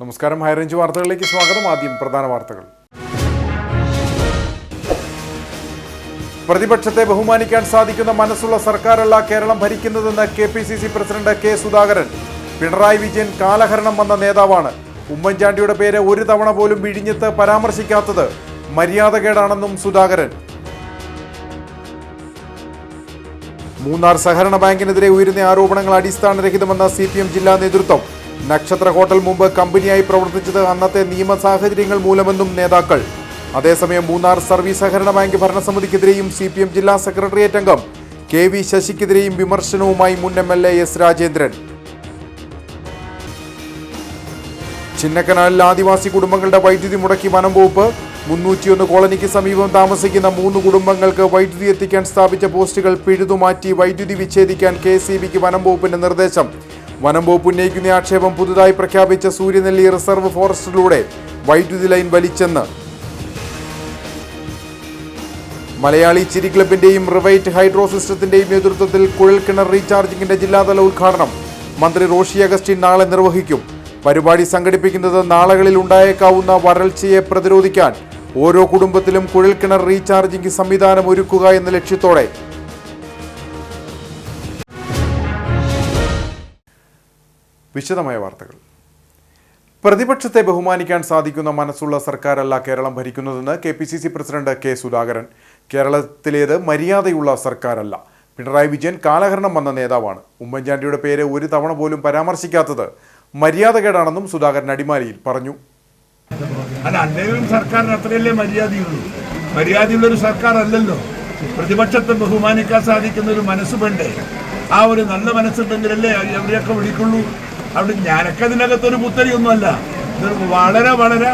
നമസ്കാരം, ഹൈറേഞ്ച് വാർത്തകളിലേക്ക് സ്വാഗതം. ആദ്യം പ്രധാന വാർത്തകൾ. പ്രതിപക്ഷത്തെ ബഹുമാനിക്കാൻ സാധിക്കുന്ന മനസ്സുള്ള സർക്കാരല്ല കേരളം ഭരിക്കുന്നതെന്ന് KPCC president K. Sudhakaran. Pinarayi Vijayan കാലഹരണം വന്ന നേതാവാണ്. ഉമ്മൻചാണ്ടിയുടെ പേര് ഒരു തവണ പോലും വിഴിഞ്ഞത്ത് പരാമർശിക്കാത്തത് മര്യാദകേടാണെന്നും സുധാകരൻ. മൂന്നാർ സഹകരണ ബാങ്കിനെതിരെ ഉയരുന്ന ആരോപണങ്ങൾ അടിസ്ഥാനരഹിതമെന്ന CPM ജില്ലാ നേതൃത്വം. നക്ഷത്ര ഹോട്ടൽ മുമ്പ് കമ്പനിയായി പ്രവർത്തിച്ചത് അന്നത്തെ നിയമ സാഹചര്യങ്ങൾ മൂലമെന്നും നേതാക്കൾ. അതേസമയം മൂന്നാർ സർവീസ് സഹകരണ ബാങ്ക് ഭരണസമിതിക്കെതിരെയും CPM ജില്ലാ സെക്രട്ടേറിയറ്റ് അംഗം KV ശശിക്കെതിരെയും വിമർശനവുമായി മുൻ MLA S. രാജേന്ദ്രൻ. ചിന്നക്കനാലിൽ ആദിവാസി കുടുംബങ്ങളുടെ വൈദ്യുതി മുടക്കി വനം വകുപ്പ്. 301 കോളനിക്ക് സമീപം താമസിക്കുന്ന 3 കുടുംബങ്ങൾക്ക് വൈദ്യുതി എത്തിക്കാൻ സ്ഥാപിച്ച പോസ്റ്റുകൾ പിഴുതുമാറ്റി വൈദ്യുതി വിച്ഛേദിക്കാൻ KSEBക്ക് വനം വകുപ്പിന്റെ നിർദ്ദേശം. വനം വകുപ്പ് ഉന്നയിക്കുന്ന ആക്ഷേപം പുതുതായി പ്രഖ്യാപിച്ച സൂര്യനെല്ലി റിസർവ് ഫോറസ്റ്റിലൂടെ വൈദ്യുതി ലൈൻ വലിച്ചെന്ന്. മലയാളി ചിരി ക്ലബിന്റെയും റിവൈറ്റ് ഹൈഡ്രോ സിസ്റ്റത്തിന്റെയും നേതൃത്വത്തിൽ കുഴൽക്കിണർ റീചാർജിംഗിന്റെ ജില്ലാതല ഉദ്ഘാടനം മന്ത്രി റോഷി അഗസ്റ്റിൻ നാളെ നിർവഹിക്കും. പരിപാടി സംഘടിപ്പിക്കുന്നത് നാളുകളിൽ ഉണ്ടായേക്കാവുന്ന വരൾച്ചയെ പ്രതിരോധിക്കാൻ ഓരോ കുടുംബത്തിലും കുഴൽക്കിണർ റീചാർജിംഗ് സംവിധാനം ഒരുക്കുക എന്ന ലക്ഷ്യത്തോടെ. വിശദമായ വാർത്തകൾ. പ്രതിപക്ഷത്തെ ബഹുമാനിക്കാൻ സാധിക്കുന്ന മനസ്സുള്ള സർക്കാരല്ല കേരളം ഭരിക്കുന്നതെന്ന് KPCC പ്രസിഡന്റ് K. സുധാകരൻ. കേരളത്തിലേത് മര്യാദയുള്ള സർക്കാരല്ല. പിണറായി വിജയൻ കാലഹരണം വന്ന നേതാവാണ്. ഉമ്മൻചാണ്ടിയുടെ പേര് ഒരു തവണ പോലും പരാമർശിക്കാത്തത് മര്യാദകേടാണെന്നും സുധാകരൻ അടിമാലിയിൽ പറഞ്ഞു. സർക്കാരിന് അത്രയല്ലേ മര്യാദയുള്ളൂ. മര്യാദയുള്ളൊരു സർക്കാർ അല്ലല്ലോ. പ്രതിപക്ഷത്തെ ബഹുമാനിക്കാൻ സാധിക്കുന്ന ഒരു മനസ്സ് വേണ്ടേ? ആ ഒരു നല്ല മനസ്സുണ്ടെങ്കിലല്ലേ അവരെയൊക്കെ വിളിക്കുള്ളൂ. അവിടെ ഞാനൊക്കെ അതിനകത്തൊരു പുത്തരിയൊന്നുമല്ല. ഇത് വളരെ വളരെ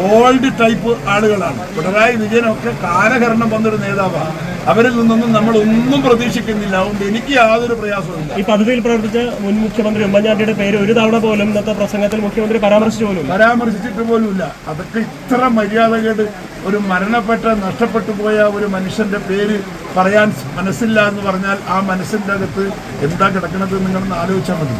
ഓൾഡ് ടൈപ്പ് ആളുകളാണ്. പിണറായി വിജയനൊക്കെ കാലഹരണം വന്നൊരു നേതാവാണ്. അവരിൽ നിന്നൊന്നും നമ്മൾ ഒന്നും പ്രതീക്ഷിക്കുന്നില്ല. അതുകൊണ്ട് എനിക്ക് യാതൊരു പ്രയാസമില്ല. ഈ പദ്ധതിയിൽ പ്രവർത്തിച്ച മുൻ മുഖ്യമന്ത്രി ഉമ്മൻചാണ്ടിയുടെ പേര് ഒരു തവണ പോലും ഇന്നത്തെ പ്രസംഗത്തിൽ മുഖ്യമന്ത്രി പരാമർശിച്ചിട്ട് പോലുമില്ല. അതൊക്കെ ഇത്ര മര്യാദകേട്. ഒരു മരണപ്പെട്ട നഷ്ടപ്പെട്ടു പോയ ഒരു മനുഷ്യന്റെ പേര് പറയാൻ മനസ്സില്ല എന്ന് പറഞ്ഞാൽ ആ മനസ്സിന്റെ അകത്ത് എന്താ കിടക്കുന്നത് നിങ്ങളൊന്ന് ആലോചിച്ചാൽ മതി.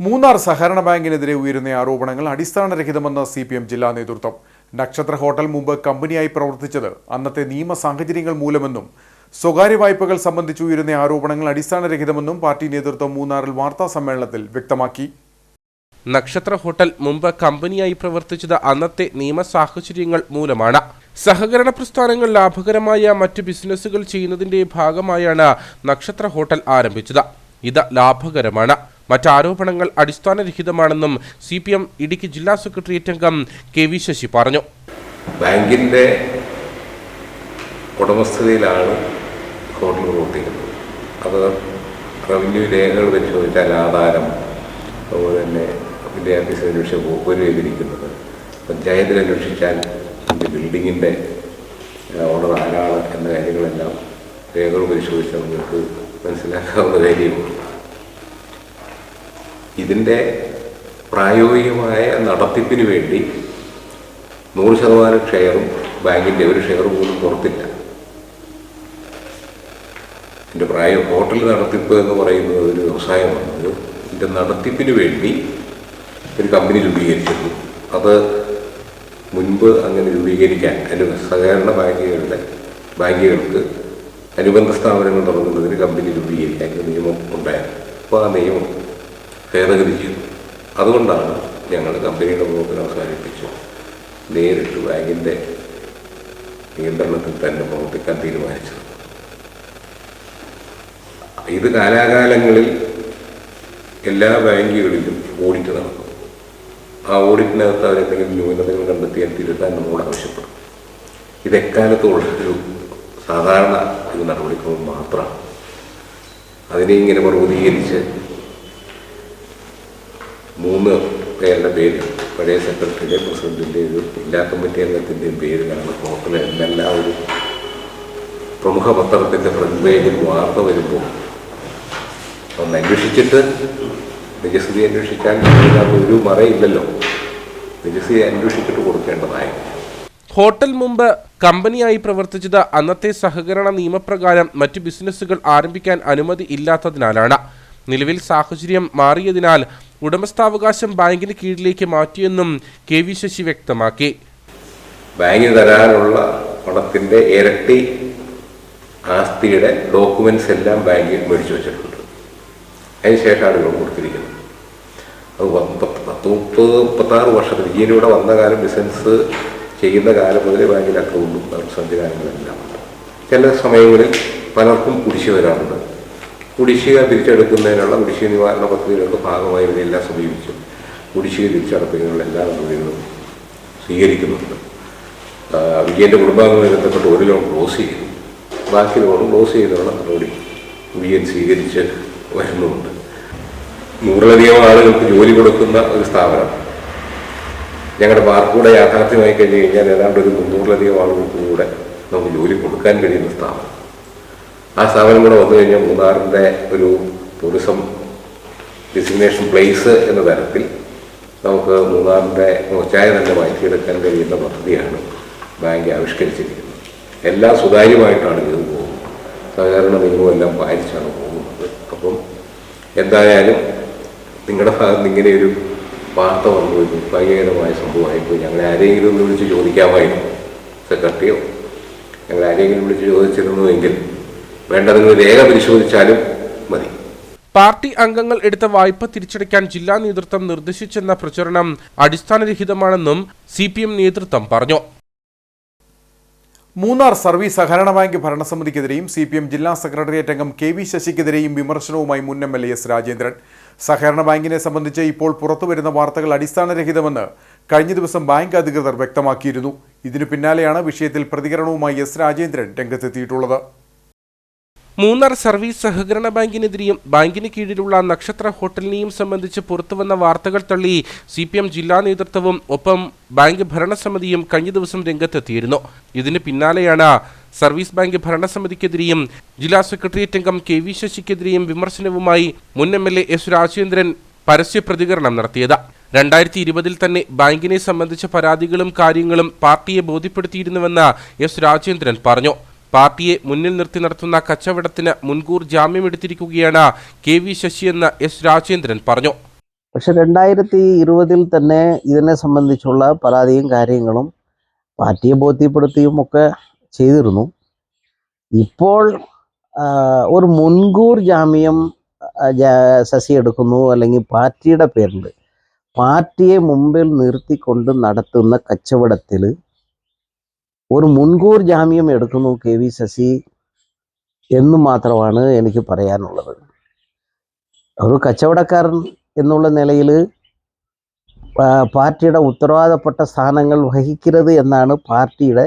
മൂന്നാർ സഹകരണ ബാങ്കിനെതിരെ ഉയരുന്ന ആരോപണങ്ങൾ അടിസ്ഥാനരഹിതമെന്ന് CPM ജില്ലാ നേതൃത്വം. നക്ഷത്ര ഹോട്ടൽ മുമ്പ് കമ്പനിയായി പ്രവർത്തിച്ചത് അന്നത്തെ നിയമ സാഹചര്യങ്ങൾ മൂലമെന്നും സ്വകാര്യ വായ്പകൾ സംബന്ധിച്ച് ഉയരുന്ന ആരോപണങ്ങൾ അടിസ്ഥാനരഹിതമെന്നും പാർട്ടി നേതൃത്വം മൂന്നാറിൽ വാർത്താ സമ്മേളനത്തിൽ വ്യക്തമാക്കി. നക്ഷത്ര ഹോട്ടൽ മുമ്പ് കമ്പനിയായി പ്രവർത്തിച്ചത് അന്നത്തെ നിയമ സാഹചര്യങ്ങൾ മൂലമാണ്. സഹകരണ പ്രസ്ഥാനങ്ങൾ ലാഭകരമായ മറ്റു ബിസിനസ്സുകൾ ചെയ്യുന്നതിന്റെ ഭാഗമായാണ് നക്ഷത്ര ഹോട്ടൽ ആരംഭിച്ചത്. ഇത് ലാഭകരമാണ്. മറ്റാരോപണങ്ങൾ അടിസ്ഥാനരഹിതമാണെന്നും CPM ഇടുക്കി ജില്ലാ സെക്രട്ടേറിയറ്റ് അംഗം KV ശശി പറഞ്ഞു. ബാങ്കിന്റെ ഉടമസ്ഥതയിലാണ് ഹോട്ടൽ പ്രവർത്തിക്കുന്നത്. അത് റവന്യൂ രേഖകൾ പരിശോധിച്ചാൽ ആധാരം, അതുപോലെ തന്നെ വിദ്യാഭ്യാസ അന്വേഷിച്ച വകുപ്പ് എഴുതിയിരിക്കുന്നത്, പഞ്ചായത്തിൽ അന്വേഷിച്ചാൽ ബിൽഡിങ്ങിൻ്റെ ഓർഡർ ആരാണ് എന്ന കാര്യങ്ങളെല്ലാം രേഖകൾ പരിശോധിച്ചാൽ നിങ്ങൾക്ക് മനസ്സിലാക്കാവുന്ന കാര്യമുള്ളൂ. ഇതിൻ്റെ പ്രായോഗികമായ നടത്തിപ്പിന് വേണ്ടി 100% ഷെയറും ബാങ്കിൻ്റെ ഒരു ഷെയർ പോലും പുറത്തില്ല. ഇതിൻ്റെ ഹോട്ടൽ നടത്തിപ്പ് എന്ന് പറയുന്നത് ഒരു വ്യവസായമാണ്. ഇതിൻ്റെ നടത്തിപ്പിന് വേണ്ടി ഒരു കമ്പനി രൂപീകരിച്ചിരുന്നു. അത് മുൻപ് അങ്ങനെ രൂപീകരിക്കാൻ സഹകരണ ബാങ്കുകൾക്ക് അനുബന്ധ സ്ഥാപനങ്ങൾ തുടങ്ങുന്നതിന് കമ്പനി രൂപീകരിക്കാൻ നിയമം ഉണ്ടായിരുന്നു. അപ്പോൾ ആ നിയമം ഭേദഗതി ചെയ്തു. അതുകൊണ്ടാണ് ഞങ്ങൾ കമ്പനിയുടെ പ്രവർത്തനം അവസാനിപ്പിച്ചു നേരിട്ട് ബാങ്കിൻ്റെ നിയന്ത്രണത്തിൽ തന്നെ പ്രവർത്തിക്കാൻ തീരുമാനിച്ചത്. ഇത് കാലാകാലങ്ങളിൽ എല്ലാ ബാങ്കുകളിലും ഓഡിറ്റ് നടക്കും. ആ ഓഡിറ്റിനകത്ത് അവരെന്തെങ്കിലും ന്യൂനതകൾ കണ്ടെത്തിയാൽ തിരുത്താൻ നമ്മളോട് ആവശ്യപ്പെടും. ഇത് എക്കാലത്തുള്ളൊരു സാധാരണ ഒരു നടപടിക്രമം മാത്രമാണ്. അതിനെ ഇങ്ങനെ പർവ്വതീകരിച്ച് 3 പേരുടെ പേര്, പഴയ സെക്രട്ടറിയുടെ, പ്രസിഡന്റിൻ്റെ, ഒരു ജില്ലാ കമ്മിറ്റി അംഗത്തിൻ്റെയും പേരിലാണ് ഹോട്ടൽ എന്നെല്ലാം ഒരു പ്രമുഖ പത്രത്തിൻ്റെ ഫ്രണ്ട് പേജിൽ വാർത്ത വരുമ്പോൾ ഒന്ന് അന്വേഷിച്ചിട്ട് നിജസ്ഥിതി അന്വേഷിക്കാൻ ഒരു മറയില്ലല്ലോ. നിജസ്ഥിതി അന്വേഷിച്ചിട്ട് കൊടുക്കേണ്ടതായിരുന്നു. ഹോട്ടൽ മുമ്പ് കമ്പനിയായി പ്രവർത്തിച്ചത് അന്നത്തെ സഹകരണ നിയമപ്രകാരം മറ്റു ബിസിനസ്സുകൾ ആരംഭിക്കാൻ അനുമതി ഇല്ലാത്തതിനാലാണ്. നിലവിൽ സാഹചര്യം മാറിയതിനാൽ ഉടമസ്ഥാവകാശം ബാങ്കിന് കീഴിലേക്ക് മാറ്റിയെന്നും കെ വി ശശി വ്യക്തമാക്കി. ബാങ്കിന് തരാനുള്ള പണത്തിൻ്റെ ഇരട്ടി ആസ്തിയുടെ ഡോക്യുമെന്റ്സ് എല്ലാം ബാങ്കിൽ മേടിച്ചു വെച്ചിട്ടുണ്ട്. അതിനുശേഷമാണ് ലോൺ കൊടുത്തിരിക്കുന്നത്. അത് 30-36 വർഷത്തിൽ ഈയിലൂടെ വന്ന കാലം, ബിസിനസ് ചെയ്യുന്ന കാലം മുതൽ ബാങ്കിൽ അക്കൗണ്ടും സംവിധാനങ്ങളെല്ലാം ഉണ്ട്. ചില സമയങ്ങളിൽ പലർക്കും കുടിശ്ശിക വരാറുണ്ട്. കുടിശ്ശിക തിരിച്ചെടുക്കുന്നതിനുള്ള കുടിശ്ശിക നിവാരണ പദ്ധതികളുടെ ഭാഗമായി ഇവരെല്ലാം സമീപിച്ചു കുടിശ്ശിക തിരിച്ചടക്കുന്നതിനുള്ള എല്ലാ നടപടികളും സ്വീകരിക്കുന്നുണ്ട്. വിജയൻ്റെ കുടുംബാംഗങ്ങളുമായി ബന്ധപ്പെട്ട് ഒരു ലോൺ ക്ലോസ് ചെയ്തു, ബാക്കി ലോൺ ക്ലോസ് ചെയ്തുള്ള നടപടി വിജയൻ സ്വീകരിച്ച് വരുന്നുമുണ്ട്. 100-ലധികം ആളുകൾക്ക് ജോലി കൊടുക്കുന്ന ഒരു സ്ഥാപനം ഞങ്ങളുടെ പാർക്കൂടെ യാഥാർത്ഥ്യമായി കഴിഞ്ഞ് കഴിഞ്ഞാൽ ഏതാണ്ട് ഒരു 300-ലധികം ആളുകൾക്ക് കൂടെ നമുക്ക് ജോലി കൊടുക്കാൻ കഴിയുന്ന സ്ഥാപനം. ആ സ്ഥാപനം കൂടെ വന്നു കഴിഞ്ഞാൽ മൂന്നാറിൻ്റെ ഒരു ടൂറിസം ഡെസ്റ്റിനേഷൻ പ്ലേസ് എന്ന തരത്തിൽ നമുക്ക് മൂന്നാറിൻ്റെ മുഖച്ഛായ തന്നെ മാറ്റിയെടുക്കാൻ കഴിയുന്ന പദ്ധതിയാണ് ബാങ്ക് ആവിഷ്കരിച്ചിരിക്കുന്നത്. എല്ലാം സുതാര്യമായിട്ടാണ് ചെയ്തു പോകുന്നത്. സഹകരണ നിയമവും എല്ലാം പാലിച്ചാണ് പോകുന്നത്. അപ്പം എന്തായാലും നിങ്ങളുടെ ഭാഗത്ത് നിന്ന് ഇങ്ങനെയൊരു വാർത്ത വന്നു, നിർഭാഗ്യകരമായ സംഭവമായിപ്പോയി. ഞങ്ങളെ ആരെങ്കിലും ഒന്ന് വിളിച്ച് ചോദിക്കാമായിരുന്നു, സെക്രട്ടറിയോ ഞങ്ങൾ ആരെങ്കിലും വിളിച്ച് ചോദിച്ചിരുന്നുവെങ്കിൽ വേണ്ട നിങ്ങൾ രേഖ പരിശോധിച്ചാലും മതി. പാർട്ടി അംഗങ്ങൾ എടുത്ത വായ്പ തിരിച്ചടയ്ക്കാൻ ജില്ലാ നേതൃത്വം നിർദ്ദേശിച്ചെന്ന പ്രചരണം അടിസ്ഥാനരഹിതമാണെന്നും CPM നേതൃത്വം പറഞ്ഞു. മൂന്നാർ സർവീസ് സഹകരണ ബാങ്ക് ഭരണസമിതിക്കെതിരെയും CPM ജില്ലാ സെക്രട്ടേറിയറ്റ് അംഗം KV ശശിക്കെതിരെയും വിമർശനവുമായി മുൻ MLA S രാജേന്ദ്രൻ. സഹകരണ ബാങ്കിനെ സംബന്ധിച്ച് ഇപ്പോൾ പുറത്തുവരുന്ന വാർത്തകൾ അടിസ്ഥാനരഹിതമെന്ന് കഴിഞ്ഞ ദിവസം ബാങ്ക് അധികൃതർ വ്യക്തമാക്കിയിരുന്നു. ഇതിനു പിന്നാലെയാണ് വിഷയത്തിൽ പ്രതികരണവുമായി S രാജേന്ദ്രൻ രംഗത്തെത്തിയിട്ടുള്ളത്. മൂന്നാർ സർവീസ് സഹകരണ ബാങ്കിനെതിരെയും ബാങ്കിന് കീഴിലുള്ള നക്ഷത്ര ഹോട്ടലിനെയും സംബന്ധിച്ച് പുറത്തുവന്ന വാർത്തകൾ തള്ളി CPM ജില്ലാ നേതൃത്വവും ഒപ്പം ബാങ്ക് ഭരണസമിതിയും കഴിഞ്ഞ ദിവസം രംഗത്തെത്തിയിരുന്നു. ഇതിന് പിന്നാലെയാണ് സർവീസ് ബാങ്ക് ഭരണസമിതിക്കെതിരെയും ജില്ലാ സെക്രട്ടേറിയറ്റ് അംഗം KV ശശിക്കെതിരെയും വിമർശനവുമായി മുൻ MLA S രാജേന്ദ്രൻ പരസ്യ പ്രതികരണം നടത്തിയത്. 2020 തന്നെ ബാങ്കിനെ സംബന്ധിച്ച പരാതികളും കാര്യങ്ങളും പാർട്ടിയെ ബോധ്യപ്പെടുത്തിയിരുന്നുവെന്ന് S രാജേന്ദ്രൻ പറഞ്ഞു. പാർട്ടിയെ മുന്നിൽ നിർത്തി നടത്തുന്ന കച്ചവടത്തിന് മുൻകൂർ ജാമ്യമെടുത്തിരിക്കുകയാണ് KV ശശിയെന്ന് S രാജേന്ദ്രൻ പറഞ്ഞു. പക്ഷെ 2020 തന്നെ ഇതിനെ സംബന്ധിച്ചുള്ള പരാതിയും കാര്യങ്ങളും പാർട്ടിയെ ബോധ്യപ്പെടുത്തിയും ഒക്കെ ചെയ്തിരുന്നു. ഇപ്പോൾ ഒരു മുൻകൂർ ജാമ്യം ശശി എടുക്കുന്നു, അല്ലെങ്കിൽ പാർട്ടിയുടെ പേരിൽ പാർട്ടിയെ മുമ്പിൽ നിർത്തിക്കൊണ്ട് നടത്തുന്ന കച്ചവടത്തിൽ ഒരു മുൻകൂർ ജാമ്യം എടുക്കുന്നു KV ശശി എന്ന് മാത്രമാണ് എനിക്ക് പറയാനുള്ളത്. ഒരു കച്ചവടക്കാരൻ എന്നുള്ള നിലയിൽ പാർട്ടിയുടെ ഉത്തരവാദപ്പെട്ട സ്ഥാനങ്ങൾ വഹിക്കരുത് എന്നാണ് പാർട്ടിയുടെ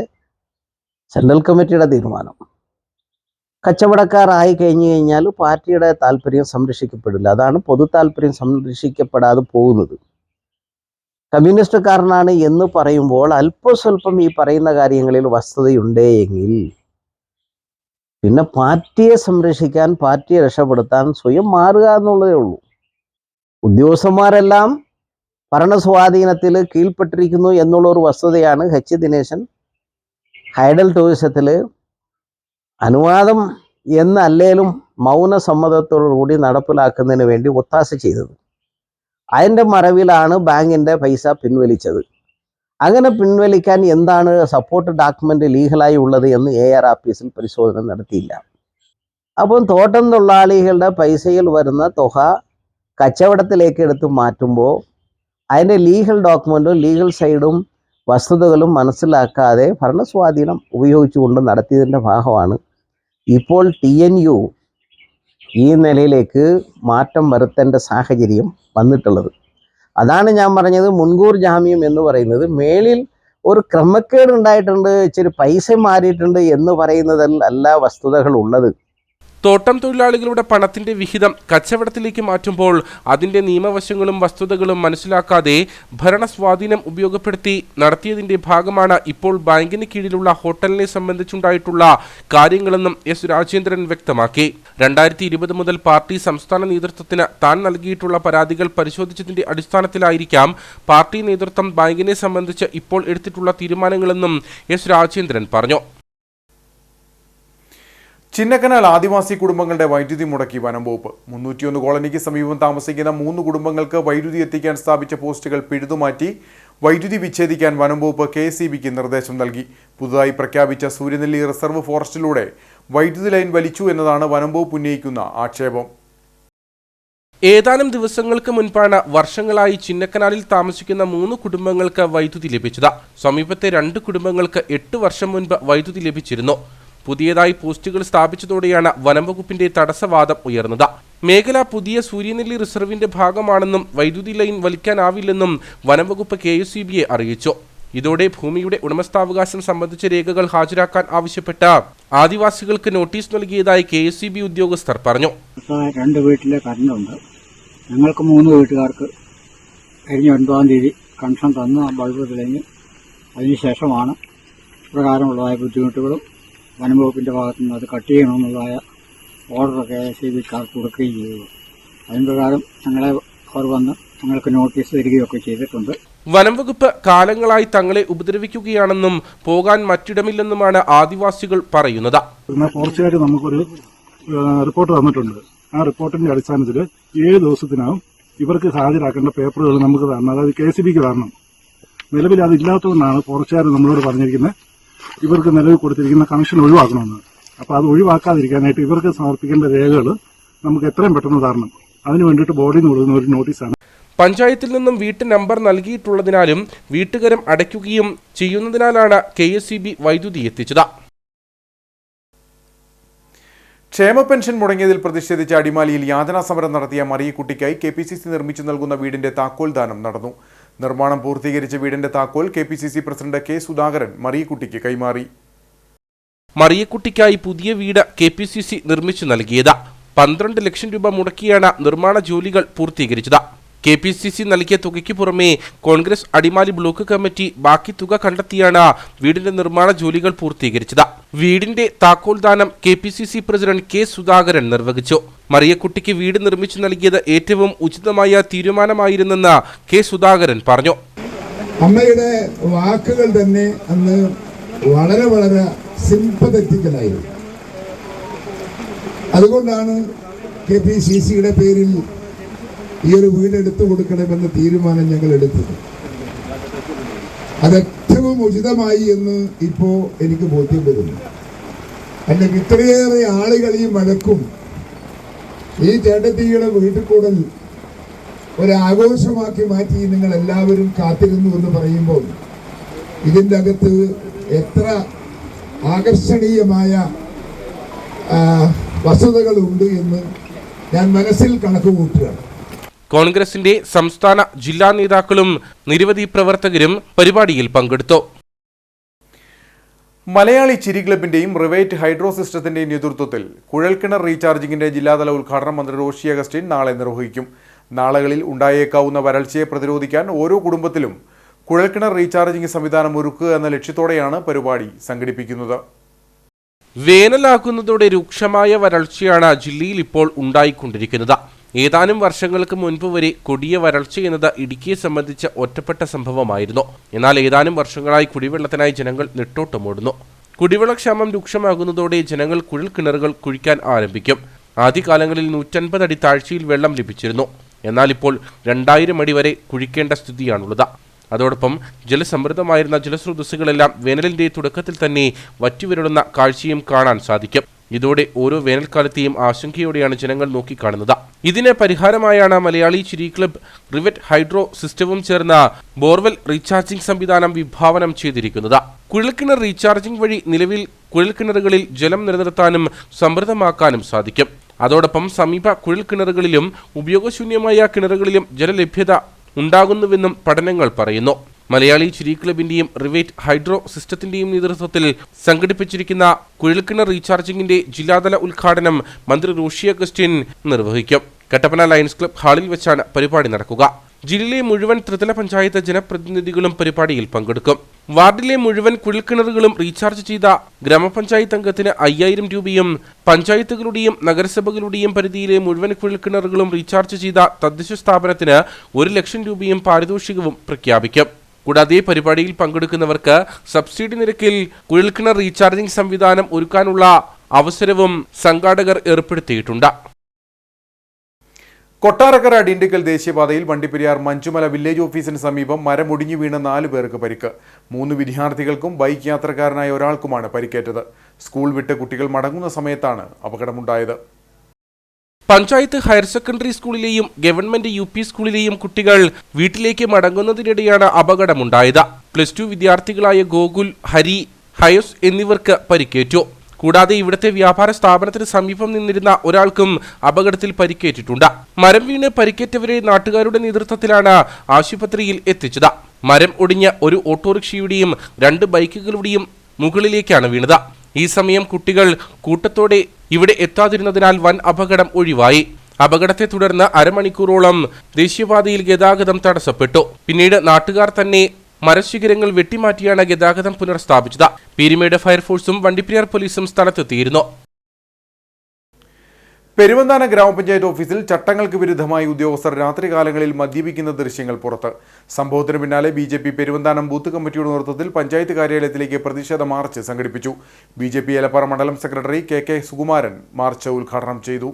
സെൻട്രൽ കമ്മിറ്റിയുടെ തീരുമാനം. കച്ചവടക്കാരായി കഴിഞ്ഞു കഴിഞ്ഞാൽ പാർട്ടിയുടെ താല്പര്യം സംരക്ഷിക്കപ്പെടില്ല. അതാണ് പൊതു താല്പര്യം സംരക്ഷിക്കപ്പെടാതെ പോകുന്നത്. കമ്മ്യൂണിസ്റ്റുകാരനാണ് എന്ന് പറയുമ്പോൾ അല്പസ്വല്പം ഈ പറയുന്ന കാര്യങ്ങളിൽ വസ്തുതയുണ്ടേ എങ്കിൽ പിന്നെ പാർട്ടിയെ സംരക്ഷിക്കാൻ, പാർട്ടിയെ രക്ഷപ്പെടുത്താൻ സ്വയം മാറുക എന്നുള്ളതേ ഉള്ളൂ. ഉദ്യോഗസ്ഥന്മാരെല്ലാം ഭരണസ്വാധീനത്തിൽ കീഴ്പ്പെട്ടിരിക്കുന്നു എന്നുള്ളൊരു വസ്തുതയാണ് H ദിനേശൻ ഹൈഡൽ ടൂറിസത്തിൽ അനുവാദം എന്നല്ലേലും മൗന സമ്മതത്തോടുകൂടി നടപ്പിലാക്കുന്നതിന് വേണ്ടി ഒത്താശ ചെയ്തത്. അതിൻ്റെ മറവിലാണ് ബാങ്കിൻ്റെ പൈസ പിൻവലിച്ചത്. അങ്ങനെ പിൻവലിക്കാൻ എന്താണ് സപ്പോർട്ട് ഡോക്യുമെൻ്റ് ലീഗലായി ഉള്ളത് എന്ന് AR ആഫീസിൽ പരിശോധന നടത്തിയില്ല. അപ്പം തോട്ടം തൊഴിലാളികളുടെ പൈസയിൽ വരുന്ന തുക കച്ചവടത്തിലേക്ക് എടുത്ത് മാറ്റുമ്പോൾ അതിൻ്റെ ലീഗൽ ഡോക്യുമെൻറ്റും ലീഗൽ സൈഡും വസ്തുതകളും മനസ്സിലാക്കാതെ ഭരണസ്വാധീനം ഉപയോഗിച്ചുകൊണ്ട് നടത്തിയതിൻ്റെ ഭാഗമാണ് ഇപ്പോൾ TNU ഈ നിലയിലേക്ക് മാറ്റം വരുത്തേണ്ട സാഹചര്യം വന്നിട്ടുള്ളത്. അതാണ് ഞാൻ പറഞ്ഞത്, മുൻകൂർ ജാമ്യം എന്ന് പറയുന്നത് മേലിൽ ഒരു ക്രമക്കേട് ഉണ്ടായിട്ടുണ്ട്, ഇച്ചിരി പൈസ മാറിയിട്ടുണ്ട് എന്ന് പറയുന്നതിൽ അല്ല വസ്തുതകൾ ഉള്ളത്. തോട്ടം തൊഴിലാളികളുടെ പണത്തിന്റെ വിഹിതം കച്ചവടത്തിലേക്ക് മാറ്റുമ്പോൾ അതിന്റെ നിയമവശങ്ങളും വസ്തുതകളും മനസ്സിലാക്കാതെ ഭരണസ്വാധീനം ഉപയോഗപ്പെടുത്തി നടത്തിയതിന്റെ ഭാഗമാണ് ഇപ്പോൾ ബാങ്കിന് കീഴിലുള്ള ഹോട്ടലിനെ സംബന്ധിച്ചുണ്ടായിട്ടുള്ള കാര്യങ്ങളെന്നും S രാജേന്ദ്രൻ വ്യക്തമാക്കി. 2020 മുതൽ പാർട്ടി സംസ്ഥാന നേതൃത്വത്തിന് താൻ നൽകിയിട്ടുള്ള പരാതികൾ പരിശോധിച്ചതിന്റെ അടിസ്ഥാനത്തിലായിരിക്കാം പാർട്ടി നേതൃത്വം ബാങ്കിനെ സംബന്ധിച്ച് ഇപ്പോൾ എടുത്തിട്ടുള്ള തീരുമാനങ്ങളെന്നും S രാജേന്ദ്രൻ പറഞ്ഞു. ചിന്നക്കനാൽ ആദിവാസി കുടുംബങ്ങളുടെ വൈദ്യുതി മുടക്കി വനം വകുപ്പ്. 301 കോളനിക്ക് സമീപം താമസിക്കുന്ന 3 കുടുംബങ്ങൾക്ക് വൈദ്യുതി എത്തിക്കാൻ സ്ഥാപിച്ച പോസ്റ്റുകൾ പിഴുതുമാറ്റി വൈദ്യുതി വിച്ഛേദിക്കാൻ വനം വകുപ്പ് KSEBക്ക് നിർദ്ദേശം നൽകി. പുതുതായി പ്രഖ്യാപിച്ച സൂര്യനെല്ലി റിസർവ് ഫോറസ്റ്റിലൂടെ വൈദ്യുതി ലൈൻ വലിച്ചു എന്നതാണ് വനം വകുപ്പ് ഉന്നയിക്കുന്ന ആക്ഷേപം. ഏതാനും ദിവസങ്ങൾക്ക് മുൻപാണ് വർഷങ്ങളായി ചിന്നക്കനാലിൽ താമസിക്കുന്ന 3 കുടുംബങ്ങൾക്ക് വൈദ്യുതി ലഭിച്ചത്. സമീപത്തെ 2 കുടുംബങ്ങൾക്ക് 8 വർഷം മുൻപ് വൈദ്യുതി ലഭിച്ചിരുന്നു. പുതിയതായി പോസ്റ്റുകൾ സ്ഥാപിച്ചതോടെയാണ് വനംവകുപ്പിന്റെ തടസ്സവാദം ഉയർന്നത്. മേഖല പുതിയ സൂര്യനെല്ലി റിസർവിന്റെ ഭാഗമാണെന്നും വൈദ്യുതി ലൈൻ വലിക്കാനാവില്ലെന്നും വനംവകുപ്പ് KSEBയെ അറിയിച്ചു. ഇതോടെ ഭൂമിയുടെ ഉടമസ്ഥാവകാശം സംബന്ധിച്ച രേഖകൾ ഹാജരാക്കാൻ ആവശ്യപ്പെട്ട ആദിവാസികൾക്ക് നോട്ടീസ് നൽകിയതായി KSEB ഉദ്യോഗസ്ഥർ പറഞ്ഞു. 2 വീട്ടിലെ കറണ്ടുണ്ട്. ഞങ്ങൾക്ക് 3 വീട്ടുകാർക്ക് കഴിഞ്ഞ 9-ാം തീയതി കണക്ഷൻ തന്ന് ആ ബൾബ് തെളിഞ്ഞ് അതിനുശേഷമാണ് പ്രകാരമുള്ളതായ ബുദ്ധിമുട്ടുകളും വനംവകുപ്പിൻ്റെ ഭാഗത്തു നിന്ന് അത് കട്ട് ചെയ്യണമെന്നുള്ളതായ ഓർഡർ KSEBക്കാർക്ക് കൊടുക്കുകയും ചെയ്തു. അതിന് പ്രകാരം ഞങ്ങളെ അവർ വന്ന് ഞങ്ങൾക്ക് നോട്ടീസ് തരികയൊക്കെ ചെയ്തിട്ടുണ്ട്. വനംവകുപ്പ് കാലങ്ങളായി തങ്ങളെ ഉപദ്രവിക്കുകയാണെന്നും പോകാൻ മറ്റിടമില്ലെന്നുമാണ് ആദിവാസികൾ പറയുന്നത്. ഫോറസ്റ്റുകാർ നമുക്കൊരു റിപ്പോർട്ട് തന്നിട്ടുണ്ട്. ആ റിപ്പോർട്ടിന്റെ അടിസ്ഥാനത്തിൽ 7 ദിവസത്തിനകം ഇവർക്ക് ഹാജരാക്കേണ്ട പേപ്പറുകൾ നമുക്ക് തരണം, അതായത് KSEBക്ക് തരണം. നിലവിൽ അതില്ലാത്തതുകൊണ്ടാണ് ഫോറസ്റ്റുകാർ നമ്മളോട് പറഞ്ഞിരിക്കുന്നത് ഇവർക്ക് നിലവിൽ കൊടുത്തിരിക്കുന്ന കണക്ഷൻ ഒഴിവാക്കണമെന്ന്. അപ്പോൾ അത് ഒഴിവാക്കാതിരിക്കാനായിട്ട് ഇവർക്ക് സമർപ്പിക്കേണ്ട രേഖകൾ നമുക്ക് എത്രയും പെട്ടെന്ന് തരണം. അതിന് വേണ്ടിയിട്ട് ബോർഡിൽ നിന്ന് കൊടുക്കുന്ന ഒരു നോട്ടീസാണ്. പഞ്ചായത്തിൽ നിന്നും വീട്ടു നമ്പർ നൽകിയിട്ടുള്ളതിനാലും വീട്ടുകരം അടയ്ക്കുകയും ചെയ്യുന്നതിനാലാണ് KSEB വൈദ്യുതി എത്തിച്ചത്. ക്ഷേമ പെൻഷൻ മുടങ്ങിയതിൽ പ്രതിഷേധിച്ച് അടിമാലിയിൽ യാതനാ സമരം നടത്തിയ മറിയക്കുട്ടിക്കായി KPCC നിർമ്മിച്ചു നൽകുന്ന വീടിന്റെ താക്കോൽ ദാനം നടന്നു. നിർമ്മാണം പൂർത്തീകരിച്ച വീടിന്റെ താക്കോൽ KPCC പ്രസിഡന്റ് K സുധാകരൻ മറിയക്കുട്ടിക്ക് കൈമാറി. മറിയക്കുട്ടിക്കായി പുതിയ വീട് KPCC നിർമ്മിച്ചു നൽകിയത് 12 ലക്ഷം രൂപ മുടക്കിയാണ് നിർമ്മാണ ജോലികൾ പൂർത്തീകരിച്ചത്. KPCC നൽകിയ തുകയ്ക്ക് പുറമെ കോൺഗ്രസ് അടിമാലി ബ്ലോക്ക് കമ്മിറ്റി ബാക്കി തുക കണ്ടെത്തിയാണ് വീടിന്റെ നിർമ്മാണ ജോലികൾ പൂർത്തീകരിച്ചത്. വീടിന്റെ താക്കോൽദാനം KPCC പ്രസിഡന്റ് K സുധാകരൻ നിർവഹിച്ചു. മറിയക്കുട്ടിക്ക് വീട് നിർമ്മിച്ചു നൽകിയത് ഏറ്റവും ഉചിതമായ തീരുമാനമായിരുന്നെന്ന് K സുധാകരൻ പറഞ്ഞു. അമ്മയുടെ വാക്കുകൾ തന്നെ അന്ന് വളരെ വളരെ സിംപതറ്റിക്കലായിരുന്നു. അതുകൊണ്ടാണ് KPCCയുടെ പേരിൽ ഈ ഒരു വീട് എടുത്തു കൊടുക്കണമെന്ന തീരുമാനം ഞങ്ങൾ എടുത്തത്. അതേറ്റവും ഉചിതമായി എന്ന് ഇപ്പോ എനിക്ക് ബോധ്യം വരുന്നു. അല്ലെങ്കിൽ ഇത്രയേറെ ആളുകൾ ഈ മഴക്കും ഈ ചേട്ടത്തിയുടെ വീട്ടിൽ കൂടൽ ഒരാഘോഷമാക്കി മാറ്റി നിങ്ങൾ എല്ലാവരും കാത്തിരുന്നു എന്ന് പറയുമ്പോൾ ഇതിൻ്റെ അകത്ത് എത്ര ആകർഷണീയമായ വസ്തുതകളുണ്ട് എന്ന് ഞാൻ മനസ്സിൽ കണക്കുകൂട്ടുകയാണ്. കോൺഗ്രസിന്റെ സംസ്ഥാന ജില്ലാ നേതാക്കളും നിരവധി പ്രവർത്തകരും പരിപാടിയിൽ പങ്കെടുത്തു. മലയാളി ചിരി ക്ലബിന്റെയും റിവേറ്റ് ഹൈഡ്രോ സിസ്റ്റത്തിന്റെയും നേതൃത്വത്തിൽ കുഴൽക്കിണർ റീചാർജിംഗിന്റെ ജില്ലാതല ഉദ്ഘാടനം മന്ത്രി റോഷി അഗസ്റ്റിൻ നാളെ നിർവഹിക്കും. നാളുകളിൽ ഉണ്ടായേക്കാവുന്ന വരൾച്ചയെ പ്രതിരോധിക്കാൻ ഓരോ കുടുംബത്തിലും കുഴൽക്കിണർ റീചാർജിംഗ് സംവിധാനം ഒരുക്കുക എന്ന ലക്ഷ്യത്തോടെയാണ് പരിപാടി സംഘടിപ്പിക്കുന്നത്. വേനലാകുന്നതോടെ രൂക്ഷമായ വരൾച്ചയാണ് ജില്ലയിൽ ഇപ്പോൾ ഉണ്ടായിക്കൊണ്ടിരിക്കുന്നത്. ഏതാനും വർഷങ്ങൾക്ക് മുൻപ് വരെ കൊടിയ വരൾച്ച എന്നത് ഇടുക്കിയെ സംബന്ധിച്ച് ഒറ്റപ്പെട്ട സംഭവമായിരുന്നു. എന്നാൽ ഏതാനും വർഷങ്ങളായി കുടിവെള്ളത്തിനായി ജനങ്ങൾ നെട്ടോട്ടമോടുന്നു. കുടിവെള്ളക്ഷാമം രൂക്ഷമാകുന്നതോടെ ജനങ്ങൾ കുഴൽക്കിണറുകൾ കുഴിക്കാൻ ആരംഭിക്കും. ആദ്യകാലങ്ങളിൽ 150 അടി താഴ്ചയിൽ വെള്ളം ലഭിച്ചിരുന്നു. എന്നാൽ ഇപ്പോൾ 2000 അടി വരെ കുഴിക്കേണ്ട സ്ഥിതിയാണുള്ളത്. അതോടൊപ്പം ജലസമൃദ്ധമായിരുന്ന ജലസ്രോതസ്സുകളെല്ലാം വേനലിന്റെ തുടക്കത്തിൽ തന്നെ വറ്റിവരളുന്ന കാഴ്ചയും കാണാൻ സാധിക്കും. ഇതോടെ ഓരോ വേനൽക്കാലത്തെയും ആശങ്കയോടെയാണ് ജനങ്ങൾ നോക്കിക്കാണുന്നത്. ഇതിന് പരിഹാരമായാണ് മലയാളി ചിരി ക്ലബ് റിവറ്റ് ഹൈഡ്രോ സിസ്റ്റവും ചേർന്ന ബോർവെൽ റീചാർജിംഗ് സംവിധാനം വിഭാവനം ചെയ്തിരിക്കുന്നത്. കുഴൽക്കിണർ റീചാർജിംഗ് വഴി നിലവിൽ കുഴൽക്കിണറുകളിൽ ജലം നിലനിർത്താനും സമൃദ്ധമാക്കാനും സാധിക്കും. അതോടൊപ്പം സമീപ കുഴൽക്കിണറുകളിലും ഉപയോഗശൂന്യമായ കിണറുകളിലും ജലലഭ്യത ഉണ്ടാകുന്നുവെന്നും പഠനങ്ങൾ പറയുന്നു. മലയാളി ചിരി ക്ലബിന്റെയും റിവേറ്റ് ഹൈഡ്രോ സിസ്റ്റത്തിന്റെയും നേതൃത്വത്തിൽ സംഘടിപ്പിച്ചിരിക്കുന്ന കുഴൽക്കിണർ റീചാർജിംഗിന്റെ ജില്ലാതല ഉദ്ഘാടനം മന്ത്രി റോഷി അഗസ്റ്റിൻ നിർവഹിക്കും. കട്ടപ്പന ലയൺസ് ക്ലബ് ഹാളിൽ വെച്ചാണ് പരിപാടി നടക്കുക. ജില്ലയിലെ മുഴുവൻ ത്രിതല പഞ്ചായത്ത് ജനപ്രതിനിധികളും പരിപാടിയിൽ പങ്കെടുക്കും. വാർഡിലെ മുഴുവൻ കുഴൽക്കിണറുകളും റീചാർജ് ചെയ്ത ഗ്രാമപഞ്ചായത്ത് അംഗത്തിന് 5000 രൂപയും പഞ്ചായത്തുകളുടെയും നഗരസഭകളുടെയും പരിധിയിലെ മുഴുവൻ കുഴൽക്കിണറുകളും റീചാർജ് ചെയ്ത തദ്ദേശ സ്ഥാപനത്തിന് 1 ലക്ഷം രൂപയും പാരിതോഷികവും പ്രഖ്യാപിക്കും. കൂടാതെ പരിപാടിയിൽ പങ്കെടുക്കുന്നവർക്ക് സബ്സിഡി നിരക്കിൽ കുഴൽക്കിണർ റീചാർജിംഗ് സംവിധാനം ഒരുക്കാനുള്ള അവസരവും സംഘാടകർ ഏർപ്പെടുത്തിയിട്ടുണ്ട്. കൊട്ടാരക്കര ഡിണ്ടിക്കൽ ദേശീയപാതയിൽ വണ്ടിപ്പെരിയാർ മഞ്ചുമല വില്ലേജ് ഓഫീസിന് സമീപം മരം ഒടിഞ്ഞു വീണ് 4 പേർക്ക് പരിക്ക്. 3 വിദ്യാർത്ഥികൾക്കും ബൈക്ക് യാത്രക്കാരനായ ഒരാൾക്കുമാണ് പരിക്കേറ്റത്. സ്കൂൾ വിട്ട് കുട്ടികൾ മടങ്ങുന്ന സമയത്താണ് അപകടമുണ്ടായത്. പഞ്ചായത്ത് ഹയർ സെക്കൻഡറി സ്കൂളിലെയും ഗവൺമെന്റ് UP സ്കൂളിലെയും കുട്ടികൾ വീട്ടിലേക്ക് മടങ്ങുന്നതിനിടെയാണ് അപകടമുണ്ടായത്. +2 വിദ്യാർത്ഥികളായ ഗോകുൽ, ഹരി, ഹയസ് എന്നിവർക്ക് പരിക്കേറ്റു. കൂടാതെ ഇവിടുത്തെ വ്യാപാര സ്ഥാപനത്തിന് സമീപം നിന്നിരുന്ന ഒരാൾക്കും അപകടത്തിൽ പരിക്കേറ്റിട്ടുണ്ട്. മരം വീണ് പരിക്കേറ്റവരെ നാട്ടുകാരുടെ നേതൃത്വത്തിലാണ് ആശുപത്രിയിൽ എത്തിച്ചത്. മരം ഒടിഞ്ഞ ഒരു ഓട്ടോറിക്ഷയുടെയും 2 ബൈക്കുകളുടെയും മുകളിലേക്കാണ് വീണത്. ഈ സമയം കുട്ടികൾ കൂട്ടത്തോടെ ഇവിടെ എത്താതിരുന്നതിനാൽ വൻ അപകടം ഒഴിവായി. അപകടത്തെ തുടർന്ന് അരമണിക്കൂറോളം ദേശീയപാതയിൽ ഗതാഗതം തടസ്സപ്പെട്ടു. പിന്നീട് നാട്ടുകാർ തന്നെ മരശിഖരങ്ങൾ വെട്ടിമാറ്റിയാണ് ഗതാഗതം പുനഃസ്ഥാപിച്ചത്. പീരുമേട് ഫയർഫോഴ്സും വണ്ടിപ്പെരിയാർ പോലീസും സ്ഥലത്തെത്തിയിരുന്നു. പെരുവന്താനം ഗ്രാമപഞ്ചായത്ത് ഓഫീസിൽ ചട്ടങ്ങൾക്ക് വിരുദ്ധമായി ഉദ്യോഗസ്ഥർ രാത്രികാലങ്ങളിൽ മദ്യപിക്കുന്ന ദൃശ്യങ്ങൾ പുറത്ത്. സംഭവത്തിന് പിന്നാലെ BJP പെരുവന്താനം ബൂത്ത് കമ്മിറ്റിയുടെ നേതൃത്വത്തിൽ പഞ്ചായത്ത് കാര്യാലയത്തിലേക്ക് പ്രതിഷേധ മാർച്ച് സംഘടിപ്പിച്ചു. BJP ഏലപ്പാറ മണ്ഡലം സെക്രട്ടറി KK സുകുമാരൻ മാർച്ച് ഉദ്ഘാടനം ചെയ്തു.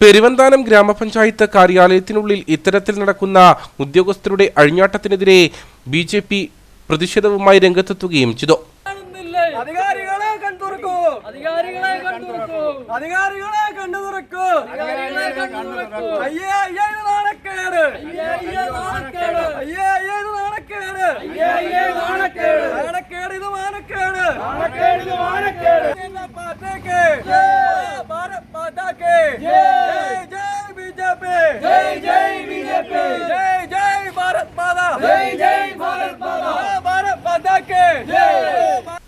പെരുവന്താനം ഗ്രാമപഞ്ചായത്ത് കാര്യാലയത്തിനുള്ളിൽ ഇത്തരത്തിൽ നടക്കുന്ന ഉദ്യോഗസ്ഥരുടെ അഴിഞ്ഞാട്ടത്തിനെതിരെ BJP പ്രതിഷേധവുമായി രംഗത്തെത്തുകയും ചെയ്തു. അധികാരികളെ കണ്ടുതുറക്കൂ, അധികാരികളെ കണ്ടുതുറക്കൂ, അധികാരികളെ കണ്ടുതുറക്കൂ, അധികാരികളെ കണ്ടുതുറക്കൂ. അയ്യേ അയ്യേ നാണക്കേട്, അയ്യേ അയ്യേ നാണക്കേട്, അയ്യേ അയ്യേ നാണക്കേട്, അയ്യേ അയ്യേ നാണക്കേട്, നാണക്കേട് ഇത് മാനക്കേട്, നാണക്കേട് ഇത് മാനക്കേട്. പാർട്ടിക്ക് ജയ്, ഭാരത് മാതാക്ക് ജയ്, ജയ് BJP, ജയ് ജയ് BJP, ജയ് ജയ് ഭാരത് മാതാ, ജയ് ജയ് ഭാരത് മാതാ, ഭാരത് മാതാക്ക് ജയ്.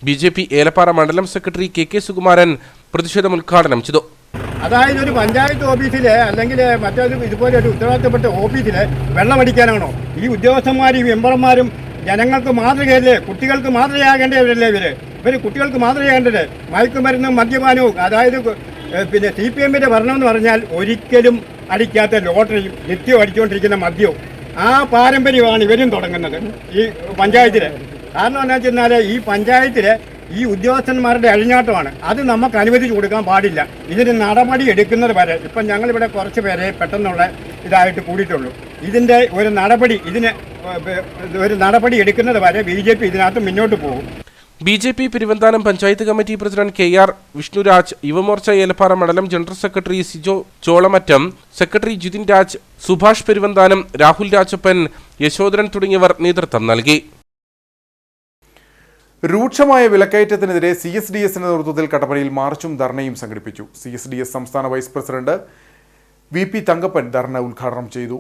BJP ഏലപ്പാറ മണ്ഡലം സെക്രട്ടറി KK സുകുമാരൻ പ്രതിഷേധം ഉദ്ഘാടനം ചെയ്തു. അതായത് ഒരു പഞ്ചായത്ത് ഓഫീസിൽ അല്ലെങ്കിൽ മറ്റൊരു ഇതുപോലെ ഒരു ഉത്തരവാദിത്തപ്പെട്ട ഓഫീസിൽ വെള്ളമടിക്കാനാണോ ഈ ഉദ്യോഗസ്ഥന്മാരും മെമ്പർമാരും? ജനങ്ങൾക്ക് മാതൃകയല്ലേ, കുട്ടികൾക്ക് മാതൃകയാകേണ്ടവരല്ലേ ഇവർ കുട്ടികൾക്ക് മാതൃകയാകേണ്ടത്? മയക്കുമരുന്നും മദ്യപാനവും, അതായത് പിന്നെ CPM-ന്റെ ഭരണം എന്ന് പറഞ്ഞാൽ ഒരിക്കലും അടിക്കാത്ത ലോട്ടറിയും നിത്യം അടിച്ചുകൊണ്ടിരിക്കുന്ന മദ്യവും ആ പാരമ്പര്യമാണ് ഇവരും തുടങ്ങുന്നത് ഈ പഞ്ചായത്തിൽ. കാരണം എന്താ വെച്ചാൽ ഈ പഞ്ചായത്തിൽ ഈ ഉദ്യോഗസ്ഥന്മാരുടെ അഴിഞ്ഞാട്ടമാണ്. അത് നമുക്ക് അനുവദിച്ചു കൊടുക്കാൻ പാടില്ല. ഇതിന് നടപടി എടുക്കുന്നത് വരെ, ഇപ്പം ഞങ്ങളിവിടെ കുറച്ച് പേരെ പെട്ടെന്നുള്ള ഇതായിട്ട് കൂടിയിട്ടുള്ളൂ. ഇതിൻ്റെ ഒരു നടപടി എടുക്കുന്നത് വരെ BJP ഇതിനകത്ത് മുന്നോട്ട് പോകും. BJP Peruvanthanam panchayat committee president KR Vishnuraj, Yuvamorcha Elappara മണ്ഡലം general secretary Sijo Cholamattam, secretary Jithin Raj, Subhash Peruvanthanam, Rahul Rajappan, Yashodharan തുടങ്ങിയവർ നേതൃത്വം നൽകി. രൂക്ഷമായ വിലക്കയറ്റത്തിനെതിരെ CSDS-ന്റെ നേതൃത്വത്തിൽ കട്ടപ്പനയിൽ മാർച്ചും ധർണയും സംഘടിപ്പിച്ചു. CSDS സംസ്ഥാന വൈസ് പ്രസിഡന്റ് VP തങ്കപ്പൻ ധർണ ഉദ്ഘാടനം ചെയ്തു.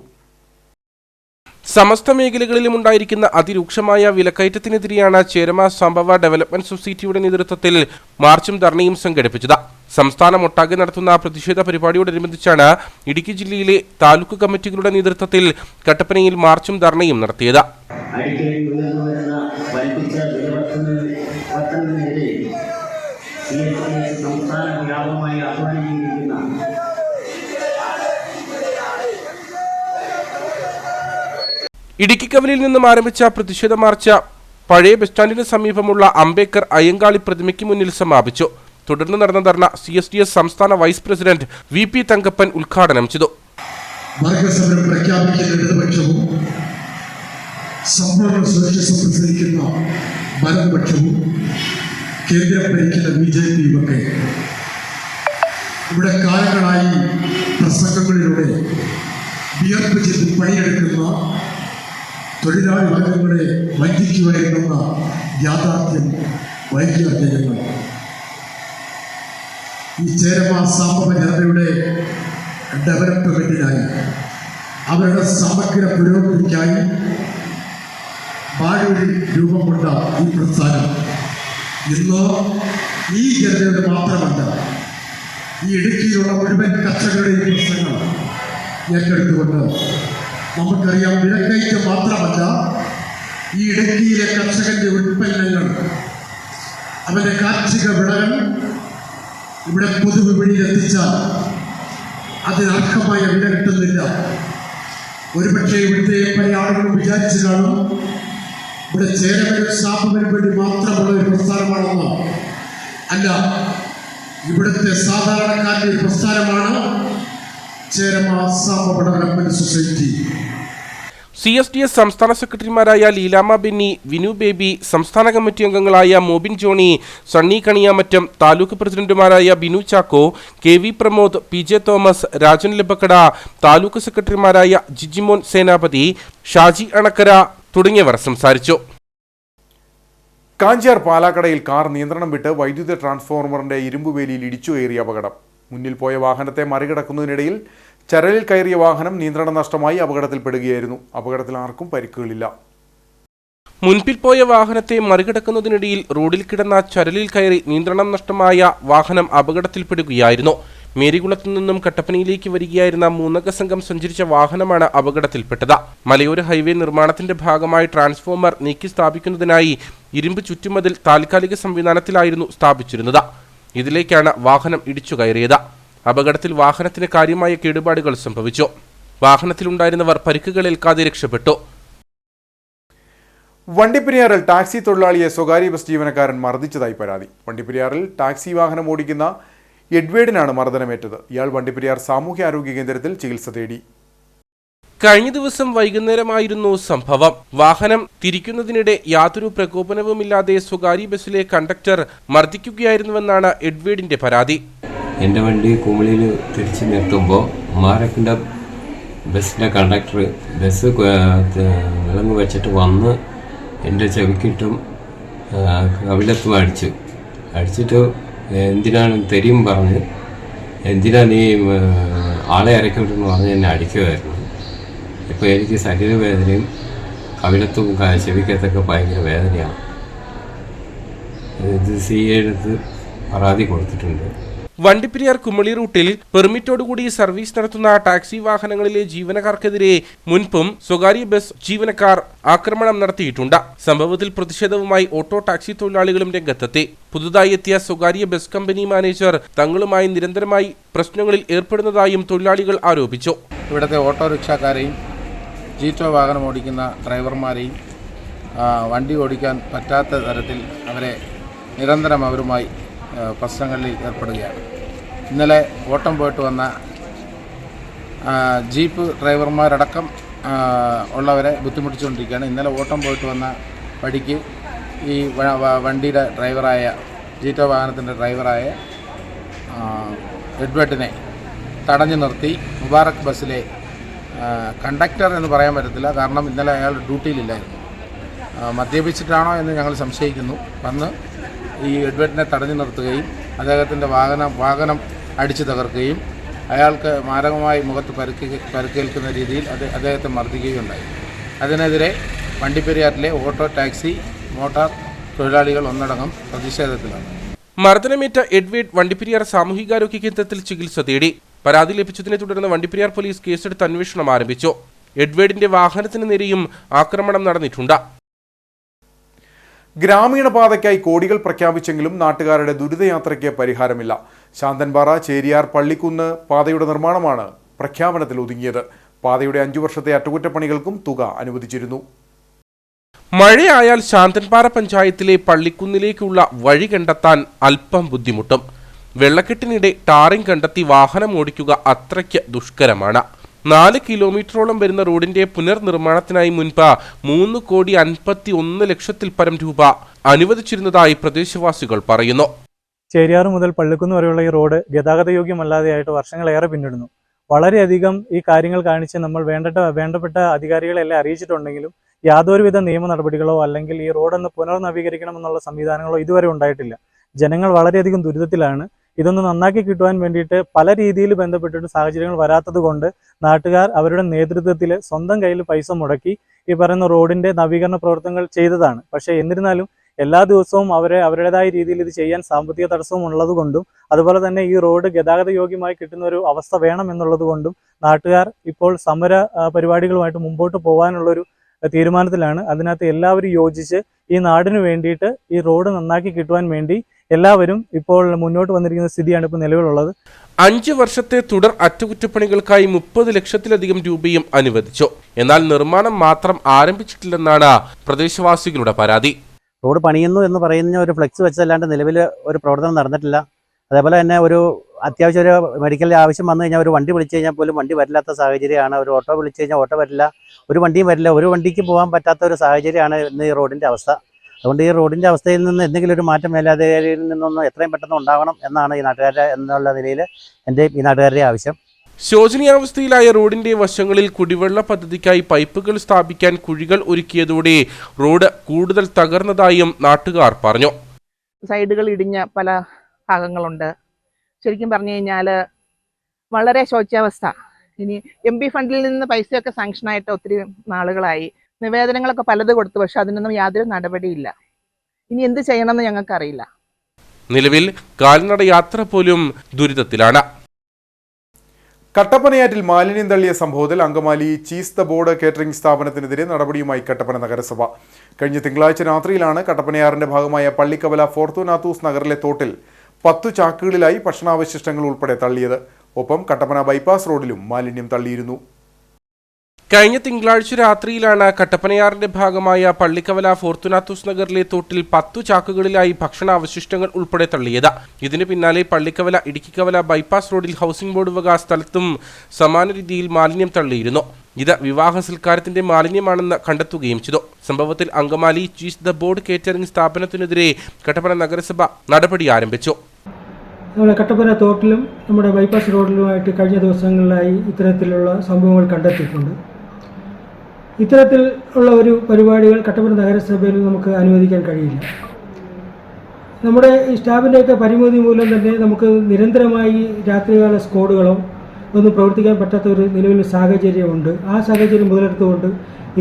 സമസ്ത മേഖലകളിലും ഉണ്ടായിരിക്കുന്ന അതിരൂക്ഷമായ വിലക്കയറ്റത്തിനെതിരെയാണ് ചേരമ സംഭവ ഡെവലപ്മെന്റ് സൊസൈറ്റിയുടെ നേതൃത്വത്തിൽ മാർച്ചും ധർണയും സംഘടിപ്പിച്ചത്. സംസ്ഥാനമൊട്ടാകെ നടത്തുന്ന പ്രതിഷേധ പരിപാടിയോടനുബന്ധിച്ചാണ് ഇടുക്കി ജില്ലയിലെ താലൂക്ക് കമ്മിറ്റികളുടെ നേതൃത്വത്തിൽ കട്ടപ്പനയിൽ മാർച്ചും ധർണയും നടത്തിയത്. ഇടുക്കിക്കവലിൽ നിന്നും ആരംഭിച്ച പ്രതിഷേധ മാർച്ച് പഴയ ബസ് സ്റ്റാൻഡിന് സമീപമുള്ള അംബേദ്കർ അയ്യങ്കാളി പ്രതിമയ്ക്ക് മുന്നിൽ സമാപിച്ചു. തുടർന്ന് നടന്ന ധർണ CSDS സംസ്ഥാന വൈസ് പ്രസിഡന്റ് VP തങ്കപ്പൻ ഉദ്ഘാടനം ചെയ്തു. വർഗസമരം പ്രഖ്യാപിക്കുന്ന ഇടതുപക്ഷവും സംഭവ സുരക്ഷ സംരക്ഷിക്കുന്ന വലതുപക്ഷവും കേന്ദ്രം ഭരിക്കുന്ന BJPയും ഒക്കെ ഇവിടെ കാലങ്ങളായി പ്രസംഗങ്ങളിലൂടെ വിയർപ്പ് ചെയ്ത് പണിയെടുക്കുന്ന തൊഴിലാളി വർഗങ്ങളെ വഞ്ചിക്കുവായിരുന്ന യാഥാർത്ഥ്യം വൈകിയറിഞ്ഞങ്ങൾ ഈ ചേരമാ സാമൂഹ്യ ജനതയുടെ ഡെവലപ്മെന്റിനായി അവരുടെ സമഗ്ര പുരോഗതിക്കായി വാഴൂരിൽ രൂപം കൊണ്ട ഈ പ്രസ്ഥാനം ഇന്ന് ഈ ജനതയുടെ മാത്രമല്ല, ഈ ഇടുക്കിയിലുള്ള മുഴുവൻ കർഷകരുടെയും പ്രശ്നങ്ങൾ ഏറ്റെടുത്തുകൊണ്ട് നമുക്കറിയാം, വിലക്കയറ്റം മാത്രമല്ല, ഈ ഇടുക്കിയിലെ കർഷകന്റെ ഉൽപ്പന്നങ്ങൾ, അവന്റെ കാർഷിക വിളകൾ ഇവിടെ പൊതുവിപണിയിൽ എത്തിച്ചാൽ അതിനർഹമായ വില കിട്ടുന്നില്ല. ഒരുപക്ഷെ ഇവിടുത്തെ പല ആളുകളും വിചാരിച്ചു കാണും ഇവിടെ ചേരവരും സാപ്പവരും വേണ്ടി മാത്രമുള്ള ഒരു പ്രസ്ഥാനമാണെന്ന്. അല്ല, ഇവിടുത്തെ സാധാരണക്കാരുടെ ഒരു പ്രസ്ഥാനമാണ് ചേരമാ സാപ്പ ഡെവലപ്മെന്റ് സൊസൈറ്റി. CSDS സംസ്ഥാന സെക്രട്ടറിമാരായ ലീലാമ്മ ബെന്നി, വിനു ബേബി, സംസ്ഥാന കമ്മിറ്റി അംഗങ്ങളായ മോബിൻ ജോണി, സണ്ണി കണിയാമറ്റം, താലൂക്ക് പ്രസിഡന്റുമാരായ Binu Chacko, KV Pramod, PJ Thomas, Rajan Labakkada, taluk സെക്രട്ടറിമാരായ ജിജിമോൻ സേനാപതി, ഷാജി അണക്കര തുടങ്ങിയവർ സംസാരിച്ചു. കാഞ്ചാർ പാലാക്കടയിൽ കാർ നിയന്ത്രണം വിട്ട് വൈദ്യുത ട്രാൻസ്ഫോർമറിന്റെ ഇരുമ്പുവേലിയിൽ ഇടിച്ചു കയറിയ അപകടം. മുന്നിൽ പോയ വാഹനത്തെ മറികടക്കുന്നതിനിടയിൽ ചരലിൽ കയറിയ വാഹനം നിയന്ത്രണ നഷ്ടമായി അപകടത്തിൽപ്പെടുകയായിരുന്നു. അപകടത്തിൽ ആർക്കും പരിക്കുകളില്ല. മുൻപിൽ പോയ വാഹനത്തെ മറികടക്കുന്നതിനിടയിൽ റോഡിൽ കിടന്ന ചരലിൽ കയറി നിയന്ത്രണം നഷ്ടമായ വാഹനം അപകടത്തിൽപ്പെടുകയായിരുന്നു. മേരികുളത്തു നിന്നും കട്ടപ്പനയിലേക്ക് വരികയായിരുന്ന 3 സംഘം സഞ്ചരിച്ച വാഹനമാണ് അപകടത്തിൽപ്പെട്ടത്. മലയോര ഹൈവേ നിർമ്മാണത്തിന്റെ ഭാഗമായി ട്രാൻസ്ഫോമർ നീക്കി സ്ഥാപിക്കുന്നതിനായി ഇരുമ്പ് ചുറ്റുമതിൽ താൽക്കാലിക സംവിധാനത്തിലായിരുന്നു സ്ഥാപിച്ചിരുന്നത്. ഇതിലേക്കാണ് വാഹനം ഇടിച്ചു കയറിയത്. അപകടത്തിൽ വാഹനത്തിന് കാര്യമായ കേടുപാടുകൾ സംഭവിച്ചു. വാഹനത്തിലുണ്ടായിരുന്നവർ പരിക്കുകളേൽക്കാതെ രക്ഷപ്പെട്ടു. വണ്ടിപ്പെരിയാറിൽ ടാക്സി തൊഴിലാളിയെ സ്വകാര്യ ബസ് ജീവനക്കാരൻ മർദ്ദിച്ചതായി പരാതി. വണ്ടിപ്പെരിയാറിൽ ടാക്സി വാഹനം ഓടിക്കുന്ന എഡ്വേർഡിനാണ് മർദ്ദനമേറ്റത്. ഇയാൾ വണ്ടിപ്പെരിയാർ സാമൂഹ്യാരോഗ്യ കേന്ദ്രത്തിൽ ചികിത്സ തേടി. കഴിഞ്ഞ ദിവസം വൈകുന്നേരമായിരുന്നു സംഭവം. വാഹനം തിരിക്കുന്നതിനിടെ യാതൊരു പ്രകോപനവുമില്ലാതെ സ്വകാര്യ ബസ്സിലെ കണ്ടക്ടർ മർദ്ദിക്കുകയായിരുന്നുവെന്നാണ് എഡ്വേർഡിന്റെ പരാതി. എൻ്റെ വണ്ടി കുമിളിയിൽ തിരിച്ച് നിർത്തുമ്പോൾ മാരക്കിൻ്റെ ബസ്സിൻ്റെ കണ്ടക്ടർ ബസ് വിലങ്ങ് വെച്ചിട്ട് വന്ന് എൻ്റെ ചെവിക്കിട്ടും കവിലത്തും അടിച്ചിട്ട് എന്തിനാണ് തെരിയും പറഞ്ഞ് എന്തിനാ നീ ആളെ ഇറക്കിവിട്ടെന്ന് പറഞ്ഞ് എന്നെ അടിക്കുമായിരുന്നു. ഇപ്പോൾ എനിക്ക് ശരീരവേദനയും കവിലത്തും ചെവിക്കത്തൊക്കെ ഭയങ്കര വേദനയാണ്. ഇത് CA പരാതി കൊടുത്തിട്ടുണ്ട്. വണ്ടിപ്പെരിയാർ കുമളി റൂട്ടിൽ പെർമിറ്റോടുകൂടി സർവീസ് നടത്തുന്ന ടാക്സി വാഹനങ്ങളിലെ ജീവനക്കാർക്കെതിരെ മുൻപും സ്വകാര്യ ബസ് ജീവനക്കാർ ആക്രമണം നടത്തിയിട്ടുണ്ട്. സംഭവത്തിൽ പ്രതിഷേധവുമായി ഓട്ടോ ടാക്സി തൊഴിലാളികളും രംഗത്തെത്തി. പുതുതായി എത്തിയ സ്വകാര്യ ബസ് കമ്പനി മാനേജർ തങ്ങളുമായി നിരന്തരമായി പ്രശ്നങ്ങളിൽ ഏർപ്പെടുന്നതായും തൊഴിലാളികൾ ആരോപിച്ചു. ഇവിടുത്തെ ഓട്ടോറിക്ഷക്കാരെയും ജീറ്റോ വാഹനം ഓടിക്കുന്ന ഡ്രൈവർമാരെയും വണ്ടി ഓടിക്കാൻ പറ്റാത്ത തരത്തിൽ അവരെ നിരന്തരം അവരുമായി പ്രശ്നങ്ങളിൽ ഏർപ്പെടുകയാണ്. ഇന്നലെ ഓട്ടം പോയിട്ട് വന്ന ജീപ്പ് ഡ്രൈവർമാരടക്കം ഉള്ളവരെ ബുദ്ധിമുട്ടിച്ചുകൊണ്ടിരിക്കുകയാണ്. ഇന്നലെ ഓട്ടം പോയിട്ട് വന്ന വഴിക്ക് ഈ വണ്ടിയുടെ ഡ്രൈവറായ ജീറ്റോ വാഹനത്തിൻ്റെ ഡ്രൈവറായ എഡ്വേർഡിനെ തടഞ്ഞു നിർത്തി മുബാറക് ബസ്സിലെ കണ്ടക്ടർ എന്ന് പറയാൻ പറ്റത്തില്ല, കാരണം ഇന്നലെ അയാൾ ഡ്യൂട്ടിയിലില്ലായിരുന്നു. മദ്യപിച്ചിട്ടാണോ എന്ന് ഞങ്ങൾ സംശയിക്കുന്നു. വന്ന് ഈ എഡ്വേർഡിനെ തടഞ്ഞു നിർത്തുകയും അദ്ദേഹത്തിൻ്റെ വാഹനം അടിച്ചു തകർക്കുകയും അയാൾക്ക് മാരകമായി മുഖത്ത് പരുക്കേൽക്കുന്ന രീതിയിൽ അദ്ദേഹത്തെ മർദ്ദിക്കുകയുണ്ടായി. അതിനെതിരെ വണ്ടിപ്പെരിയാറിലെ ഓട്ടോ ടാക്സി മോട്ടാർ തൊഴിലാളികൾ ഒന്നടങ്കം പ്രതിഷേധത്തിലാണ്. മർദ്ദനമേറ്റ എഡ്വേർഡ് വണ്ടിപ്പെരിയാർ സാമൂഹികാരോഗ്യ കേന്ദ്രത്തിൽ ചികിത്സ തേടി. പരാതി ലഭിച്ചതിനെ തുടർന്ന് വണ്ടിപ്പെരിയാർ പോലീസ് കേസെടുത്ത് അന്വേഷണം ആരംഭിച്ചു. എഡ്വേർഡിന്റെ വാഹനത്തിന് നേരെയും ആക്രമണം നടന്നിട്ടുണ്ട്. ഗ്രാമീണ പാതയ്ക്കായി കോടികൾ പ്രഖ്യാപിച്ചെങ്കിലും നാട്ടുകാരുടെ ദുരിതയാത്രയ്ക്ക് പരിഹാരമില്ല. ശാന്തൻപാറ ചേരിയാർ പള്ളിക്കുന്ന് പാതയുടെ നിർമ്മാണമാണ് പ്രഖ്യാപനത്തിൽ ഒതുങ്ങിയത്. പാതയുടെ 5 വർഷത്തെ അറ്റകുറ്റപ്പണികൾക്കും തുക അനുവദിച്ചിരുന്നു. മഴയായാൽ ശാന്തൻപാറ പഞ്ചായത്തിലെ പള്ളിക്കുന്നിലേക്കുള്ള വഴി കണ്ടെത്താൻ അല്പം ബുദ്ധിമുട്ടും. വെള്ളക്കെട്ടിനിടെ ടാറിംഗ് കണ്ടെത്തി വാഹനം ഓടിക്കുക അത്രയ്ക്ക് ദുഷ്കരമാണ്. 4 കിലോമീറ്ററോളം വരുന്ന റോഡിന്റെ പുനർനിർമ്മാണത്തിനായി മുൻപ് 3,51,00,000 പരം രൂപ അനുവദിച്ചിരുന്നതായി പ്രദേശവാസികൾ പറയുന്നു. ചേരിയാറ് മുതൽ പള്ളിക്കുന്ന് വരെയുള്ള ഈ റോഡ് ഗതാഗതയോഗ്യമല്ലാതെയായിട്ട് വർഷങ്ങളേറെ പിന്നിടുന്നു. വളരെയധികം ഈ കാര്യങ്ങൾ കാണിച്ച് നമ്മൾ വേണ്ടപ്പെട്ട അധികാരികളെല്ലാം അറിയിച്ചിട്ടുണ്ടെങ്കിലും യാതൊരുവിധ നിയമ നടപടികളോ അല്ലെങ്കിൽ ഈ റോഡൊന്ന് പുനർനവീകരിക്കണമെന്നുള്ള സംവിധാനങ്ങളോ ഇതുവരെ ഉണ്ടായിട്ടില്ല. ജനങ്ങൾ വളരെയധികം ദുരിതത്തിലാണ്. ഇതൊന്ന് നന്നാക്കി കിട്ടുവാൻ വേണ്ടിയിട്ട് പല രീതിയിൽ ബന്ധപ്പെട്ടിട്ട് സാഹചര്യങ്ങൾ വരാത്തത് കൊണ്ട് നാട്ടുകാർ അവരുടെ നേതൃത്വത്തിൽ സ്വന്തം കയ്യിൽ പൈസ മുടക്കി ഈ പറയുന്ന റോഡിന്റെ നവീകരണ പ്രവർത്തനങ്ങൾ ചെയ്തതാണ്. പക്ഷേ എന്നിരുന്നാലും എല്ലാ ദിവസവും അവരുടേതായ രീതിയിൽ ഇത് ചെയ്യാൻ സാമ്പത്തിക തടസ്സവും ഉള്ളതുകൊണ്ടും അതുപോലെ തന്നെ ഈ റോഡ് ഗതാഗത യോഗ്യമായി കിട്ടുന്ന ഒരു അവസ്ഥ വേണം എന്നുള്ളത് കൊണ്ടും നാട്ടുകാർ ഇപ്പോൾ സമര പരിപാടികളുമായിട്ട് മുമ്പോട്ട് പോകാനുള്ളൊരു തീരുമാനത്തിലാണ്. അതിനകത്ത് എല്ലാവരും യോജിച്ച് ഈ നാടിന് വേണ്ടിയിട്ട് ഈ റോഡ് നന്നാക്കി കിട്ടുവാൻ വേണ്ടി എല്ലാവരും ഇപ്പോൾ മുന്നോട്ട് വന്നിരിക്കുന്ന സ്ഥിതിയാണ് ഇപ്പോൾ നിലവിലുള്ളത്. 5 വർഷത്തെ തുടർ അറ്റകുറ്റപ്പണികൾക്കായി 30 ലക്ഷത്തിലധികം രൂപയും അനുവദിച്ചു. എന്നാൽ നിർമ്മാണം മാത്രം ആരംഭിച്ചിട്ടില്ലെന്നാണ് പ്രദേശവാസികളുടെ പരാതി. റോഡ് പണിയുന്നു എന്ന് പറയുന്ന ഒരു ഫ്ലെക്സ് വെച്ചല്ലാണ്ട് നിലവിൽ ഒരു പ്രവർത്തനം നടന്നിട്ടില്ല. അതേപോലെ തന്നെ ഒരു അത്യാവശ്യം ഒരു മെഡിക്കൽ ആവശ്യം വന്നു കഴിഞ്ഞാൽ ഒരു വണ്ടി വിളിച്ചു കഴിഞ്ഞാൽ പോലും വണ്ടി വരില്ലാത്ത സാഹചര്യമാണ്. ഒരു ഓട്ടോ വിളിച്ചു കഴിഞ്ഞാൽ ഓട്ടോ വരില്ല, ഒരു വണ്ടിയും വരില്ല. ഒരു വണ്ടിക്ക് പോകാൻ പറ്റാത്ത ഒരു സാഹചര്യമാണ് ഇന്ന് ഈ റോഡിൻ്റെ അവസ്ഥ. അതുകൊണ്ട് ഈ റോഡിൻ്റെ അവസ്ഥയിൽ നിന്ന് എന്തെങ്കിലും ഒരു മാറ്റം മേലധികാരിയിൽ നിന്നൊന്ന് എത്രയും പെട്ടെന്ന് ഉണ്ടാകണം എന്നാണ് ഈ നാട്ടുകാരുടെ എന്നുള്ള നിലയിൽ എൻ്റെ ഈ നാട്ടുകാരുടെ ആവശ്യം. ശോചനീയാവസ്ഥയിലായ റോഡിന്റെ വശങ്ങളിൽ കുടിവെള്ള പദ്ധതിക്കായി പൈപ്പുകൾ സ്ഥാപിക്കാൻ കുഴികൾ ഒരുക്കിയതോടെ റോഡ് കൂടുതൽ തകർന്നതായും നാട്ടുകാർ പറഞ്ഞു. സൈഡുകൾ ഇടിഞ്ഞ പല ഭാഗങ്ങളുണ്ട്. ശരിക്കും പറഞ്ഞു കഴിഞ്ഞാൽ വളരെ ശോച്യാവസ്ഥ. ഇനി MP ഫണ്ടിൽ നിന്ന് പൈസയൊക്കെ സാങ്ഷനായിട്ട് ഒത്തിരി നാളുകളായി. നിവേദനങ്ങളൊക്കെ പലത് കൊടുത്തു, പക്ഷെ അതിനൊന്നും യാതൊരു നടപടിയില്ല. ഇനി എന്ത് ചെയ്യണമെന്ന് ഞങ്ങൾക്കറിയില്ല. നിലവിൽ കാൽനട യാത്ര പോലും ദുരിതത്തിലാണ്. കട്ടപ്പനയാറ്റിൽ മാലിന്യം തള്ളിയ സംഭവത്തിൽ Angamaly cheese the board catering സ്ഥാപനത്തിനെതിരെ നടപടിയുമായി കട്ടപ്പന നഗരസഭ. കഴിഞ്ഞ തിങ്കളാഴ്ച രാത്രിയിലാണ് കട്ടപ്പനയാറിന്റെ ഭാഗമായ പള്ളിക്കവല ഫോർത്തുനാത്തൂസ് നഗറിലെ തോട്ടിൽ 10 ചാക്കുകളിലായി ഭക്ഷണാവശിഷ്ടങ്ങൾ ഉൾപ്പെടെ തള്ളിയത്. ഒപ്പം കട്ടപ്പന ബൈപ്പാസ് റോഡിലും മാലിന്യം തള്ളിയിരുന്നു. കഴിഞ്ഞ തിങ്കളാഴ്ച രാത്രിയിലാണ് കട്ടപ്പനയാറിന്റെ ഭാഗമായ പള്ളിക്കവല ഫോർത്തുനാത്തൂസ് നഗറിലെ തോട്ടിൽ 10 ചാക്കുകളിലായി ഭക്ഷണാവശിഷ്ടങ്ങൾ ഉൾപ്പെടെ തള്ളിയത്. ഇതിന് പിന്നാലെ പള്ളിക്കവല ഇടുക്കിക്കവല ബൈപ്പാസ് റോഡിൽ ഹൗസിംഗ് ബോർഡ് വക സ്ഥലത്തും സമാന രീതിയിൽ മാലിന്യം തള്ളിയിരുന്നു. ഇത് വിവാഹ സൽക്കാരത്തിന്റെ മാലിന്യമാണെന്ന് കണ്ടെത്തുകയും ചെയ്തു. സംഭവത്തിൽ Angamaly cheese the board catering സ്ഥാപനത്തിനെതിരെ കട്ടപ്പന നഗരസഭ നടപടി ആരംഭിച്ചു. നമ്മുടെ കട്ടപ്പന തോട്ടിലും നമ്മുടെ ബൈപ്പാസ് റോഡിലുമായിട്ട് കഴിഞ്ഞ ദിവസങ്ങളിലായി ഇത്തരത്തിലുള്ള സംഭവങ്ങൾ കണ്ടെത്തിയിട്ടുണ്ട്. ഇത്തരത്തിൽ ഉള്ള ഒരു പരിപാടികൾ കട്ടപ്പന നഗരസഭയിൽ നമുക്ക് അനുവദിക്കാൻ കഴിയില്ല. നമ്മുടെ ഈ സ്റ്റാഫിൻ്റെയൊക്കെ പരിമിതി മൂലം തന്നെ നമുക്ക് നിരന്തരമായി രാത്രികാല സ്ക്വാഡുകളോ ഒന്നും പ്രവർത്തിക്കാൻ പറ്റാത്ത ഒരു നിലവിൽ സാഹചര്യമുണ്ട്. ആ സാഹചര്യം മുതലെടുത്തുകൊണ്ട്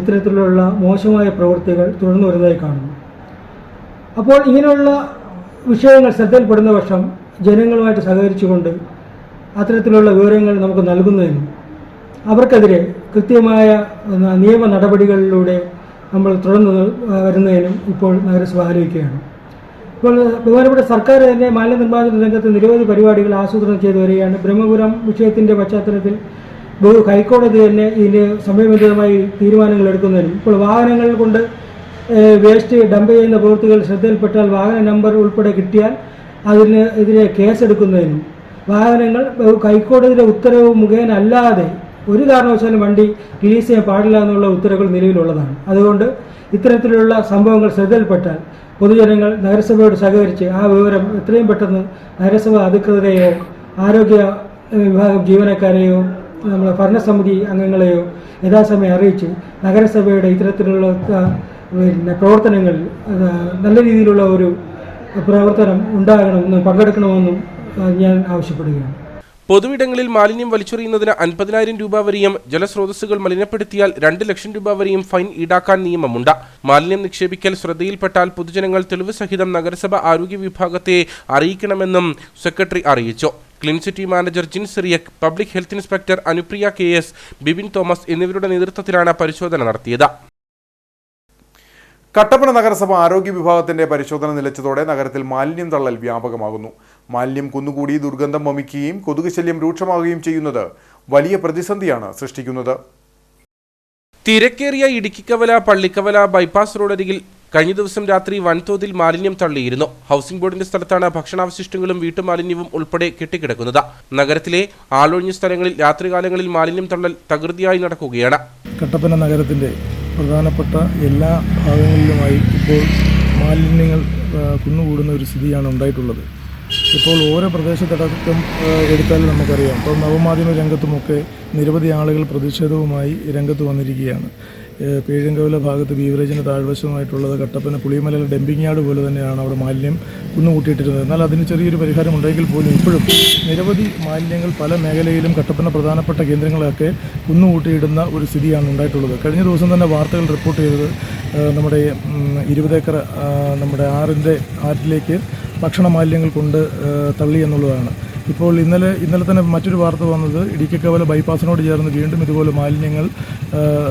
ഇത്തരത്തിലുള്ള മോശമായ പ്രവൃത്തികൾ തുടർന്നു വരുന്നതായി കാണുന്നു. അപ്പോൾ ഇങ്ങനെയുള്ള വിഷയങ്ങൾ ശ്രദ്ധയിൽപ്പെടുന്ന പക്ഷം ജനങ്ങളുമായിട്ട് സഹകരിച്ചുകൊണ്ട് അത്തരത്തിലുള്ള വിവരങ്ങൾ നമുക്ക് നൽകുന്നതിനും അവർക്കെതിരെ കൃത്യമായ നിയമ നടപടികളിലൂടെ നമ്മൾ തുടർന്ന് വരുന്നതിനും ഇപ്പോൾ നഗരസഭ ആലോചിക്കുകയാണ്. ഇപ്പോൾ ബഹുമാനപ്പെട്ട സർക്കാർ തന്നെ മാലിന്യ നിർമ്മാർജ്ജന രംഗത്ത് നിരവധി പരിപാടികൾ ആസൂത്രണം ചെയ്തു വരികയാണ്. ബ്രഹ്മപുരം വിഷയത്തിൻ്റെ പശ്ചാത്തലത്തിൽ ഹൈക്കോടതി തന്നെ ഇതിന് സമയബന്ധിതമായി തീരുമാനങ്ങൾ എടുക്കുന്നതിനും ഇപ്പോൾ വാഹനങ്ങൾ കൊണ്ട് വേസ്റ്റ് ഡംപ് ചെയ്യുന്ന പ്രവൃത്തികൾ ശ്രദ്ധയിൽപ്പെട്ടാൽ വാഹന നമ്പർ ഉൾപ്പെടെ കിട്ടിയാൽ ഇതിനെ കേസെടുക്കുന്നതിനും വാഹനങ്ങൾ ഹൈക്കോടതിയുടെ ഉത്തരവ് മുഖേന അല്ലാതെ ഒരു കാരണവശാലും വണ്ടി റിലീസ് ചെയ്യാൻ പാടില്ല എന്നുള്ള ഉത്തരവുകൾ നിലവിലുള്ളതാണ്. അതുകൊണ്ട് ഇത്തരത്തിലുള്ള സംഭവങ്ങൾ ശ്രദ്ധയിൽപ്പെട്ടാൽ പൊതുജനങ്ങൾ നഗരസഭയോട് സഹകരിച്ച് ആ വിവരം എത്രയും പെട്ടെന്ന് നഗരസഭ അധികൃതരെയോ ആരോഗ്യ വിഭാഗം ജീവനക്കാരെയോ നമ്മുടെ ഭരണസമിതി അംഗങ്ങളെയോ യഥാസമയം അറിയിച്ച് നഗരസഭയുടെ ഇത്തരത്തിലുള്ള പ്രവർത്തനങ്ങൾ നല്ല രീതിയിലുള്ള ഒരു പ്രവർത്തനം ഉണ്ടാകണമെന്നും പങ്കെടുക്കണമെന്നും ഞാൻ ആവശ്യപ്പെടുകയാണ്. പൊതുവിടങ്ങളിൽ മാലിന്യം വലിച്ചെറിയുന്നതിന് 50,000 രൂപ വരെയും ജലസ്രോതസ്സുകൾ മലിനപ്പെടുത്തിയാൽ 2 ലക്ഷം രൂപ വരെയും ഫൈൻ ഈടാക്കാൻ നിയമമുണ്ട്. മാലിന്യം നിക്ഷേപിക്കൽ ശ്രദ്ധയിൽപ്പെട്ടാൽ പൊതുജനങ്ങൾ തെളിവ് സഹിതം നഗരസഭ ആരോഗ്യ വിഭാഗത്തെ അറിയിക്കണമെന്നും സെക്രട്ടറി അറിയിച്ചു. Clean city manager Jin Cyriac, public health inspector Anupriya KS, Bibin Thomas എന്നിവരുടെ നേതൃത്വത്തിലാണ് പരിശോധന നടത്തിയത്. കട്ടപ്പന നഗരസഭ ആരോഗ്യ വിഭാഗത്തിന്റെ പരിശോധന നിലച്ചതോടെ നഗരത്തിൽ മാലിന്യം തള്ളൽ വ്യാപകമാകുന്നു. മാലിന്യം കുന്നുകൂടി ദുർഗന്ധം വമിക്കുകയും കൊതുക് ശല്യം രൂക്ഷമാകുകയും ചെയ്യുന്നത് വലിയ പ്രതിസന്ധിയാണ് സൃഷ്ടിക്കുന്നത്. തിരക്കേറിയ ഇടുക്കിക്കവല പള്ളിക്കവല ബൈപ്പാസ് റോഡരികിൽ കഴിഞ്ഞ ദിവസം രാത്രി വൻതോതിൽ മാലിന്യം തള്ളിയിരുന്നു. ഹൗസിംഗ് ബോർഡിന്റെ സ്ഥലത്താണ് ഭക്ഷണാവശിഷ്ടങ്ങളും വീട്ടുമാലിന്യവും ഉൾപ്പെടെ കെട്ടിക്കിടക്കുന്നത്. നഗരത്തിലെ ആളൊഴിഞ്ഞ സ്ഥലങ്ങളിൽ രാത്രികാലങ്ങളിൽ മാലിന്യം തള്ളൽ തകൃതിയായി നടക്കുകയാണ്. കട്ടപ്പന നഗരത്തിന്റെ പ്രധാനപ്പെട്ട എല്ലാ ഭാഗങ്ങളിലുമായി ഇപ്പോൾ മാലിന്യങ്ങൾ കുന്നുകൂടുന്ന ഒരു സ്ഥിതിയാണ് ഉണ്ടായിട്ടുള്ളത്. ഇപ്പോൾ ഓരോ പ്രദേശത്തടക്കം എടുത്താൽ നമുക്കറിയാം. ഇപ്പോൾ നവമാധ്യമ രംഗത്തുമൊക്കെ നിരവധി ആളുകൾ പ്രതിഷേധവുമായി രംഗത്ത് വന്നിരിക്കുകയാണ്. പേഴങ്കവല ഭാഗത്ത് ബീവറേജിന് താഴ്വശമായിട്ടുള്ളത് കട്ടപ്പന പുളിയമലയിലെ ഡംപിങ് യാർഡ് പോലെ തന്നെയാണ് അവിടെ മാലിന്യം കുന്നുകൂട്ടിയിട്ടിരുന്നത്. എന്നാൽ അതിന് ചെറിയൊരു പരിഹാരം ഉണ്ടെങ്കിൽ പോലും ഇപ്പോഴും നിരവധി മാലിന്യങ്ങൾ പല മേഖലയിലും കട്ടപ്പന പ്രധാനപ്പെട്ട കേന്ദ്രങ്ങളൊക്കെ കുന്നുകൂട്ടിയിടുന്ന ഒരു സ്ഥിതിയാണ് ഉണ്ടായിട്ടുള്ളത്. കഴിഞ്ഞ ദിവസം തന്നെ വാർത്തകൾ റിപ്പോർട്ട് ചെയ്തത് നമ്മുടെ 20 ഏക്കർ നമ്മുടെ ആറ്റിലേക്ക് ഭക്ഷണ മാലിന്യങ്ങൾ കൊണ്ട് തള്ളി എന്നുള്ളതാണ്. ഇപ്പോൾ ഇന്നലെ തന്നെ മറ്റൊരു വാർത്ത വന്നത് ഇടുക്കിക്കവല ബൈപ്പാസിനോട് ചേർന്ന് വീണ്ടും ഇതുപോലെ മാലിന്യങ്ങൾ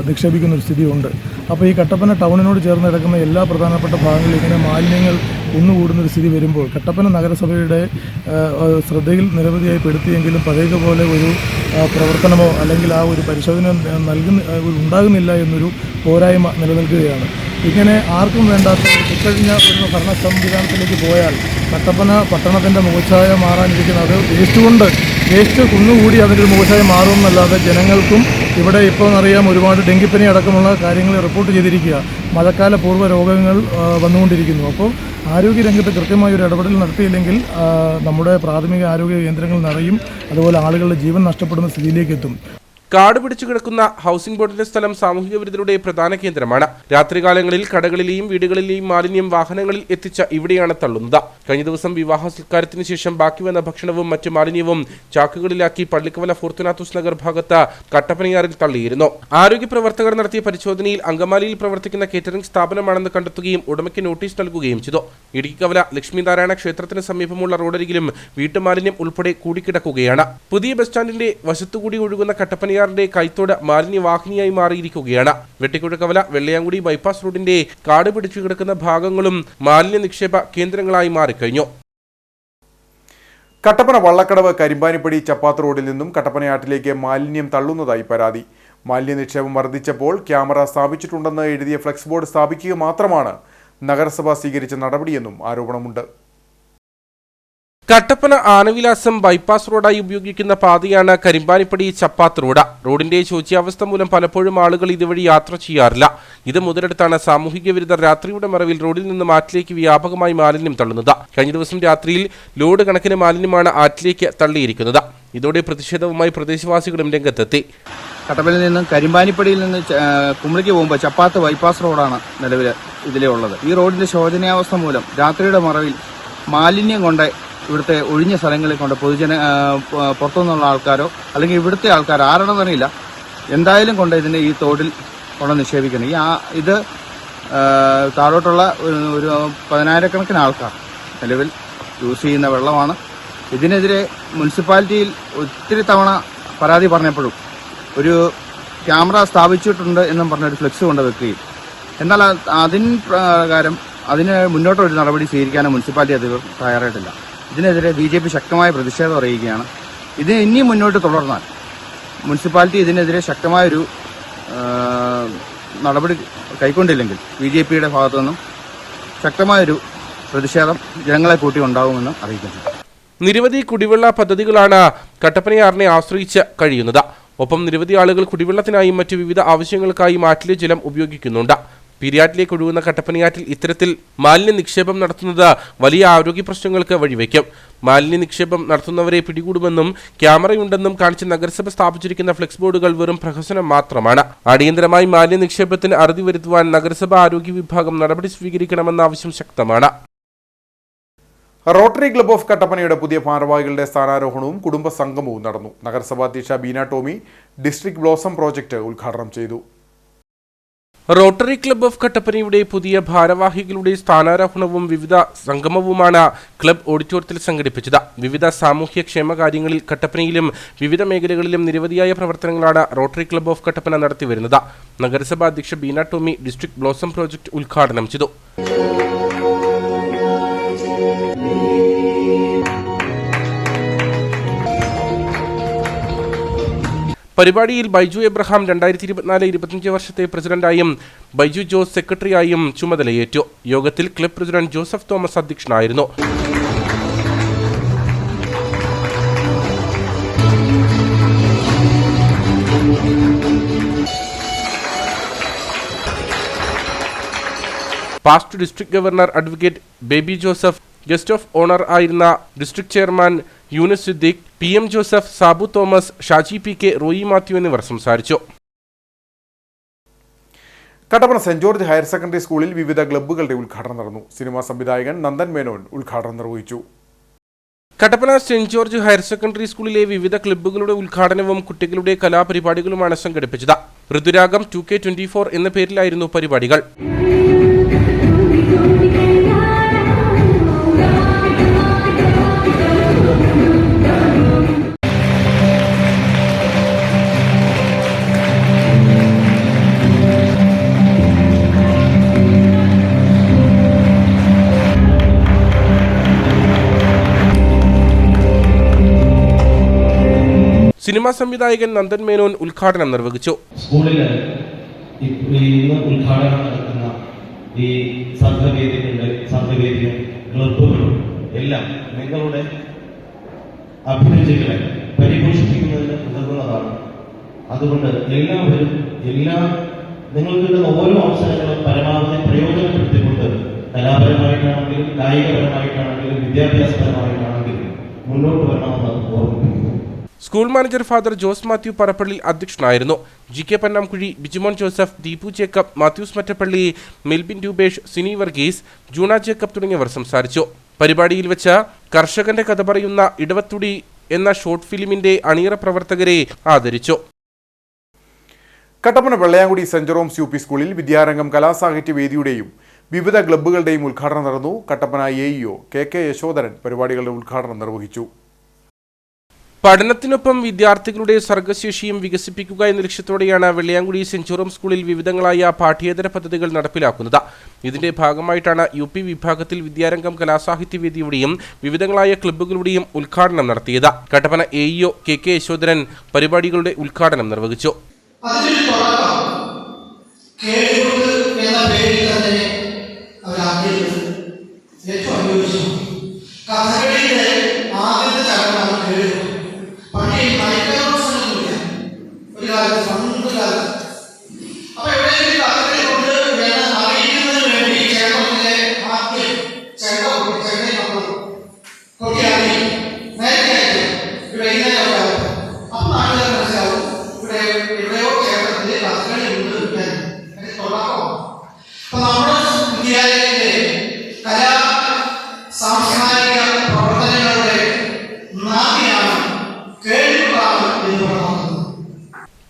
നിക്ഷേപിക്കുന്ന ഒരു സ്ഥിതിയുണ്ട്. അപ്പോൾ ഈ കട്ടപ്പന ടൗണിനോട് ചേർന്ന് കിടക്കുന്ന എല്ലാ പ്രധാനപ്പെട്ട ഭാഗങ്ങളിലും ഇങ്ങനെ മാലിന്യങ്ങൾ കുന്നുകൂടുന്നൊരു സ്ഥിതി വരുമ്പോൾ കട്ടപ്പന നഗരസഭയുടെ ശ്രദ്ധയിൽ നിരവധിയായി പെടുത്തിയെങ്കിലും പഴയതുപോലെ ഒരു പ്രവർത്തനമോ അല്ലെങ്കിൽ ആ ഒരു പരിശോധന ഉണ്ടാകുന്നില്ല എന്നൊരു പോരായ്മ നിലനിൽക്കുകയാണ്. ഇങ്ങനെ ആർക്കും വേണ്ടാത്ത ഇക്കഴിഞ്ഞ ഒരു ഭരണ സംവിധാനത്തിലേക്ക് പോയാൽ കട്ടപ്പന പട്ടണത്തിൻ്റെ മുഖച്ഛായ മാറാനിരിക്കുന്നത് വേസ്റ്റ് കുന്നുകൂടി അതിൻ്റെ മുഖച്ഛായ മാറുമെന്നല്ലാതെ ജനങ്ങൾക്കും ഇവിടെ ഇപ്പോൾ അറിയാം ഒരുപാട് ഡെങ്കിപ്പനി അടക്കമുള്ള കാര്യങ്ങൾ റിപ്പോർട്ട് ചെയ്തിരിക്കുക. മഴക്കാല പൂർവ്വ രോഗങ്ങൾ വന്നുകൊണ്ടിരിക്കുന്നു. അപ്പോൾ ആരോഗ്യരംഗത്ത് കൃത്യമായ ഒരു ഇടപെടൽ നടത്തിയില്ലെങ്കിൽ നമ്മുടെ പ്രാഥമിക ആരോഗ്യ കേന്ദ്രങ്ങൾ നിറയും, അതുപോലെ ആളുകളുടെ ജീവൻ നഷ്ടപ്പെടുന്ന സ്ഥിതിയിലേക്ക് എത്തും. കാട് പിടിച്ചു കിടക്കുന്ന ഹൗസിംഗ് ബോർഡിന്റെ സ്ഥലം സാമൂഹിക വിരുദ്ധരുടെ പ്രധാന കേന്ദ്രമാണ്. രാത്രികാലങ്ങളിൽ കടകളിലെയും വീടുകളിലെയും മാലിന്യം വാഹനങ്ങളിൽ എത്തിച്ച ഇവിടെയാണ് തള്ളുന്നത്. കഴിഞ്ഞ ദിവസം വിവാഹ സൽക്കാരത്തിന് ശേഷം ബാക്കി വന്ന ഭക്ഷണവും മറ്റു മാലിന്യവും ചാക്കുകളിലാക്കി പള്ളിക്കവല ഫോർത്തുനാത്തൂസ് നഗർ ഭാഗത്ത് കട്ടപ്പനയാറിൽ തള്ളിയിരുന്നു. ആരോഗ്യ പ്രവർത്തകർ നടത്തിയ പരിശോധനയിൽ അങ്കമാലിയിൽ പ്രവർത്തിക്കുന്ന കേറ്ററിംഗ് സ്ഥാപനമാണെന്ന് കണ്ടെത്തുകയും ഉടമയ്ക്ക് നോട്ടീസ് നൽകുകയും ചെയ്തു. ഇടുക്കിക്കവല ലക്ഷ്മിനാരായണ ക്ഷേത്രത്തിന് സമീപമുള്ള റോഡരികിലും വീട്ടുമാലിന്യം ഉൾപ്പെടെ കൂടിക്കിടക്കുകയാണ്. പുതിയ ബസ് സ്റ്റാൻഡിന്റെ വശത്തുകൂടി ഒഴുകുന്ന കട്ടപ്പനയാർ കൈത്തോട് മാലിന്യവാഹിനിയായി മാറിയിരിക്കുകയാണ്. വെട്ടിക്കുഴക്കവല വെള്ളയാങ്കുടി ബൈപ്പാസ് റോഡിന്റെ കാട് പിടിച്ചു കിടക്കുന്ന ഭാഗങ്ങളും മാലിന്യ നിക്ഷേപ കേന്ദ്രങ്ങളായി മാറിക്കഴിഞ്ഞു. കട്ടപ്പന വള്ളക്കടവ് കരിമ്പാനിപ്പടി ചപ്പാത്ത് റോഡിൽ നിന്നും കട്ടപ്പനയാട്ടിലേക്ക് മാലിന്യം തള്ളുന്നതായി പരാതി. മാലിന്യ നിക്ഷേപം വർദ്ധിച്ചപ്പോൾ ക്യാമറ സ്ഥാപിച്ചിട്ടുണ്ടെന്ന് എഴുതിയ ഫ്ലെക്സ് ബോർഡ് സ്ഥാപിക്കുക മാത്രമാണ് നഗരസഭ സ്വീകരിച്ച നടപടിയെന്നും ആരോപണമുണ്ട്. കട്ടപ്പന ആനവിലാസം ബൈപ്പാസ് റോഡായി ഉപയോഗിക്കുന്ന പാതയാണ് കരിമ്പാനിപ്പടി ചപ്പാത്ത് റോഡ്. റോഡിന്റെ ശോച്യാവസ്ഥ മൂലം പലപ്പോഴും ആളുകൾ ഇതുവഴി യാത്ര ചെയ്യാറില്ല. ഇത് മുതലെടുത്താണ് സാമൂഹിക വിരുദ്ധർ രാത്രിയുടെ മറവിൽ റോഡിൽ നിന്നും ആറ്റിലേക്ക് വ്യാപകമായി മാലിന്യം തള്ളുന്നത്. കഴിഞ്ഞ ദിവസം രാത്രിയിൽ ലോഡ് കണക്കിന് മാലിന്യമാണ് ആറ്റിലേക്ക് തള്ളിയിരിക്കുന്നത്. ഇതോടെ പ്രതിഷേധവുമായി പ്രദേശവാസികളും രംഗത്തെത്തി. കട്ടപ്പനയിൽ നിന്നും കരിമ്പാനിപ്പടിയിൽ നിന്ന് കുമളിക്ക് പോകുമ്പോൾ ചപ്പാത്ത് ബൈപ്പാസ് റോഡാണ് നിലവിൽ ഇതിലേ ഉള്ളത്. ഈ റോഡിന്റെ ശോചനീയാവസ്ഥ മൂലം രാത്രിയുടെ മറവിൽ മാലിന്യം കൊണ്ട് ഇവിടുത്തെ ഒഴിഞ്ഞ സ്ഥലങ്ങളിൽ കൊണ്ട് പുറത്തുനിന്നുള്ള ആൾക്കാരോ അല്ലെങ്കിൽ ഇവിടുത്തെ ആൾക്കാരോ ആരാണെന്ന് അറിയില്ല, എന്തായാലും കൊണ്ട് ഇതിനെ ഈ തോടിൽ കൊണ്ട് നിക്ഷേപിക്കണം. ഇത് താഴോട്ടുള്ള ഒരു 10,000-കണക്കിന് ആൾക്കാർ നിലവിൽ യൂസ് ചെയ്യുന്ന വെള്ളമാണ്. ഇതിനെതിരെ മുനിസിപ്പാലിറ്റിയിൽ ഒത്തിരി തവണ പരാതി പറഞ്ഞപ്പോഴും ഒരു ക്യാമറ സ്ഥാപിച്ചിട്ടുണ്ട് എന്നും പറഞ്ഞൊരു ഫ്ലെക്സ് കൊണ്ട് വെക്കുകയും എന്നാൽ പ്രകാരം അതിന് മുന്നോട്ടൊരു നടപടി സ്വീകരിക്കാനും മുനിസിപ്പാലിറ്റി അധികൃതർ തയ്യാറായിട്ടില്ല. ഇതിനെതിരെ BJP ശക്തമായ പ്രതിഷേധം അറിയിക്കുകയാണ്. ഇത് ഇനിയും മുന്നോട്ട് തുടർന്നാൽ മുനിസിപ്പാലിറ്റി ഇതിനെതിരെ ശക്തമായൊരു നടപടി കൈക്കൊണ്ടില്ലെങ്കിൽ BJPയുടെ ഭാഗത്തു നിന്നും ശക്തമായൊരു പ്രതിഷേധം ജനങ്ങളെ കൂട്ടി ഉണ്ടാകുമെന്ന് അറിയിക്കുന്നു. നിരവധി കുടിവെള്ള പദ്ധതികളാണ് കട്ടപ്പനയാറിനെ ആശ്രയിച്ച് കഴിയുന്നത്. ഒപ്പം നിരവധി ആളുകൾ കുടിവെള്ളത്തിനായും മറ്റു വിവിധ ആവശ്യങ്ങൾക്കായും ആറ്റിലെ ജലം ഉപയോഗിക്കുന്നുണ്ട്. പീരിയാറ്റിലേക്ക് ഒഴുകുന്ന കട്ടപ്പനയാറ്റിൽ ഇത്തരത്തിൽ മാലിന്യ നിക്ഷേപം നടത്തുന്നത് വലിയ ആരോഗ്യ പ്രശ്നങ്ങൾക്ക് വഴിവെക്കും. മാലിന്യ നിക്ഷേപം നടത്തുന്നവരെ പിടികൂടുമെന്നും ക്യാമറയുണ്ടെന്നും കാണിച്ച് നഗരസഭ സ്ഥാപിച്ചിരിക്കുന്ന ഫ്ലെക്സ് ബോർഡുകൾ വെറും പ്രഹസനം മാത്രമാണ്. അടിയന്തരമായി മാലിന്യ നിക്ഷേപത്തിന് അറുതി വരുത്തുവാൻ നഗരസഭ ആരോഗ്യ വിഭാഗം നടപടി സ്വീകരിക്കണമെന്ന ആവശ്യം ശക്തമാണ്. റോട്ടറി ക്ലബ്ബ് ഓഫ് കട്ടപ്പനയുടെ പുതിയ ഭാരവാഹികളുടെ സ്ഥാനാരോഹണവും കുടുംബ സംഗമവും നടന്നു. നഗരസഭാ അധ്യക്ഷ Beena Tomy district blossom project ഉദ്ഘാടനം ചെയ്തു. റോട്ടറി ക്ലബ്ബ് ഓഫ് കട്ടപ്പനയുടെ പുതിയ ഭാരവാഹികളുടെ സ്ഥാനാരോഹണവും വിവിധ സംഗമവുമാണ് ക്ലബ്ബ് ഓഡിറ്റോറിയത്തിൽ സംഘടിപ്പിച്ചത്. വിവിധ സാമൂഹ്യ ക്ഷേമ കാര്യങ്ങളിൽ കട്ടപ്പനയിലും വിവിധ മേഖലകളിലും നിരവധിയായ പ്രവർത്തനങ്ങളാണ് റോട്ടറി ക്ലബ്ബ് ഓഫ് കട്ടപ്പന നടത്തിവരുന്നത്. നഗരസഭാ അധ്യക്ഷ Beena Tomy district blossom project ഉദ്ഘാടനം ചെയ്തു. പരിപാടിയിൽ ബൈജു എബ്രഹാം 2024-25 വർഷത്തെ പ്രസിഡന്റായും ബൈജു ജോസ് സെക്രട്ടറിയായും ചുമതലയേറ്റു. യോഗത്തിൽ ക്ലബ് പ്രസിഡന്റ് ജോസഫ് തോമസ് അധ്യക്ഷനായിരുന്നു. Past district governor advocate Baby Joseph, guest of honour ആയിരുന്ന district chairman Yunis Siddique, PM Joseph, Sabu Thomas, Shaji PK, Roy Mathew എന്നിവർ സംസാരിച്ചു. Kattappana saint George higher secondary സ്കൂളിൽ വിവിധ ക്ലബ്ബുകളുടെ ഉദ്ഘാടനം നടന്നു. സിനിമാ സംവിധായകൻ നന്ദൻ മേനോൻ ഉദ്ഘാടനം നിർവഹിച്ചു. Kattappana saint George higher secondary സ്കൂളിലെ വിവിധ ക്ലബ്ബുകളുടെ ഉദ്ഘാടനവും കുട്ടികളുടെ കലാപരിപാടികളുമാണ് സംഘടിപ്പിച്ചത്. ഋതുരാഗം 2K24 എന്ന പേരിലായിരുന്നു പരിപാടികൾ. സിനിമാ സംവിധായകൻ നന്ദൻ മേനോൻ ഉദ്ഘാടനം നിർവഹിച്ചു. സ്കൂളിൽ ഇന്ന് ഉദ്ഘാടനം നടത്തുന്ന ഈ സംഘവേദിയും ക്ലബ്ബുകളും എല്ലാം നിങ്ങളുടെ അഭിരുചികളെ പരിപോഷിപ്പിക്കുന്നതിന് ഉതകുന്നതാണ്. അതുകൊണ്ട് എല്ലാവരും നിങ്ങൾക്ക് കിട്ടുന്ന ഓരോ അവസരങ്ങളും പരമാവധി പ്രയോജനപ്പെടുത്തിക്കൊണ്ട് കലാപരമായിട്ടാണെങ്കിലും കായികപരമായിട്ടാണെങ്കിലും വിദ്യാഭ്യാസപരമായിട്ടാണെങ്കിലും മുന്നോട്ട് വരണമെന്ന് ഓർമ്മിപ്പിക്കുന്നു. School manager father Jose Mathew Parappally അധ്യക്ഷനായിരുന്നു. GK Pannamkuzhy, Bijimon Joseph, Deepu Jacob, Mathews Mattappally, Melbin Rupesh, Sini Varghese, Juna Jacob തുടങ്ങിയവർ സംസാരിച്ചു. പരിപാടിയിൽ വെച്ച് കർഷകന്റെ കഥ പറയുന്ന ഇടവത്തുടി എന്ന ഷോർട്ട് ഫിലിമിന്റെ അണിയറ പ്രവർത്തകരെ ആദരിച്ചു. Kattappana Vellayamkudi saint Jerome's UP സ്കൂളിൽ വിദ്യാരംഗം കലാസാഹിത്യ വേദിയുടെയും വിവിധ ക്ലബ്ബുകളുടെയും ഉദ്ഘാടനം നടന്നു. കട്ടപ്പന AEO KK യശോധരൻ പരിപാടികളുടെ ഉദ്ഘാടനം നിർവഹിച്ചു. പഠനത്തിനൊപ്പം വിദ്യാർത്ഥികളുടെ സർഗശേഷിയും വികസിപ്പിക്കുക എന്ന ലക്ഷ്യത്തോടെയാണ് വെള്ളയാങ്കുടി സെന്റ് ജെറോംസ് സ്കൂളിൽ വിവിധങ്ങളായ പാഠ്യേതര പദ്ധതികൾ നടപ്പിലാക്കുന്നത്. ഇതിന്റെ ഭാഗമായിട്ടാണ് UP വിഭാഗത്തിൽ വിദ്യാരംഗം കലാസാഹിത്യ വേദിയുടെയും വിവിധങ്ങളായ ക്ലബ്ബുകളുടെയും ഉദ്ഘാടനം നടത്തിയത്. കട്ടപ്പന AEO KK യശോധരൻ പരിപാടികളുടെ ഉദ്ഘാടനം നിർവഹിച്ചു.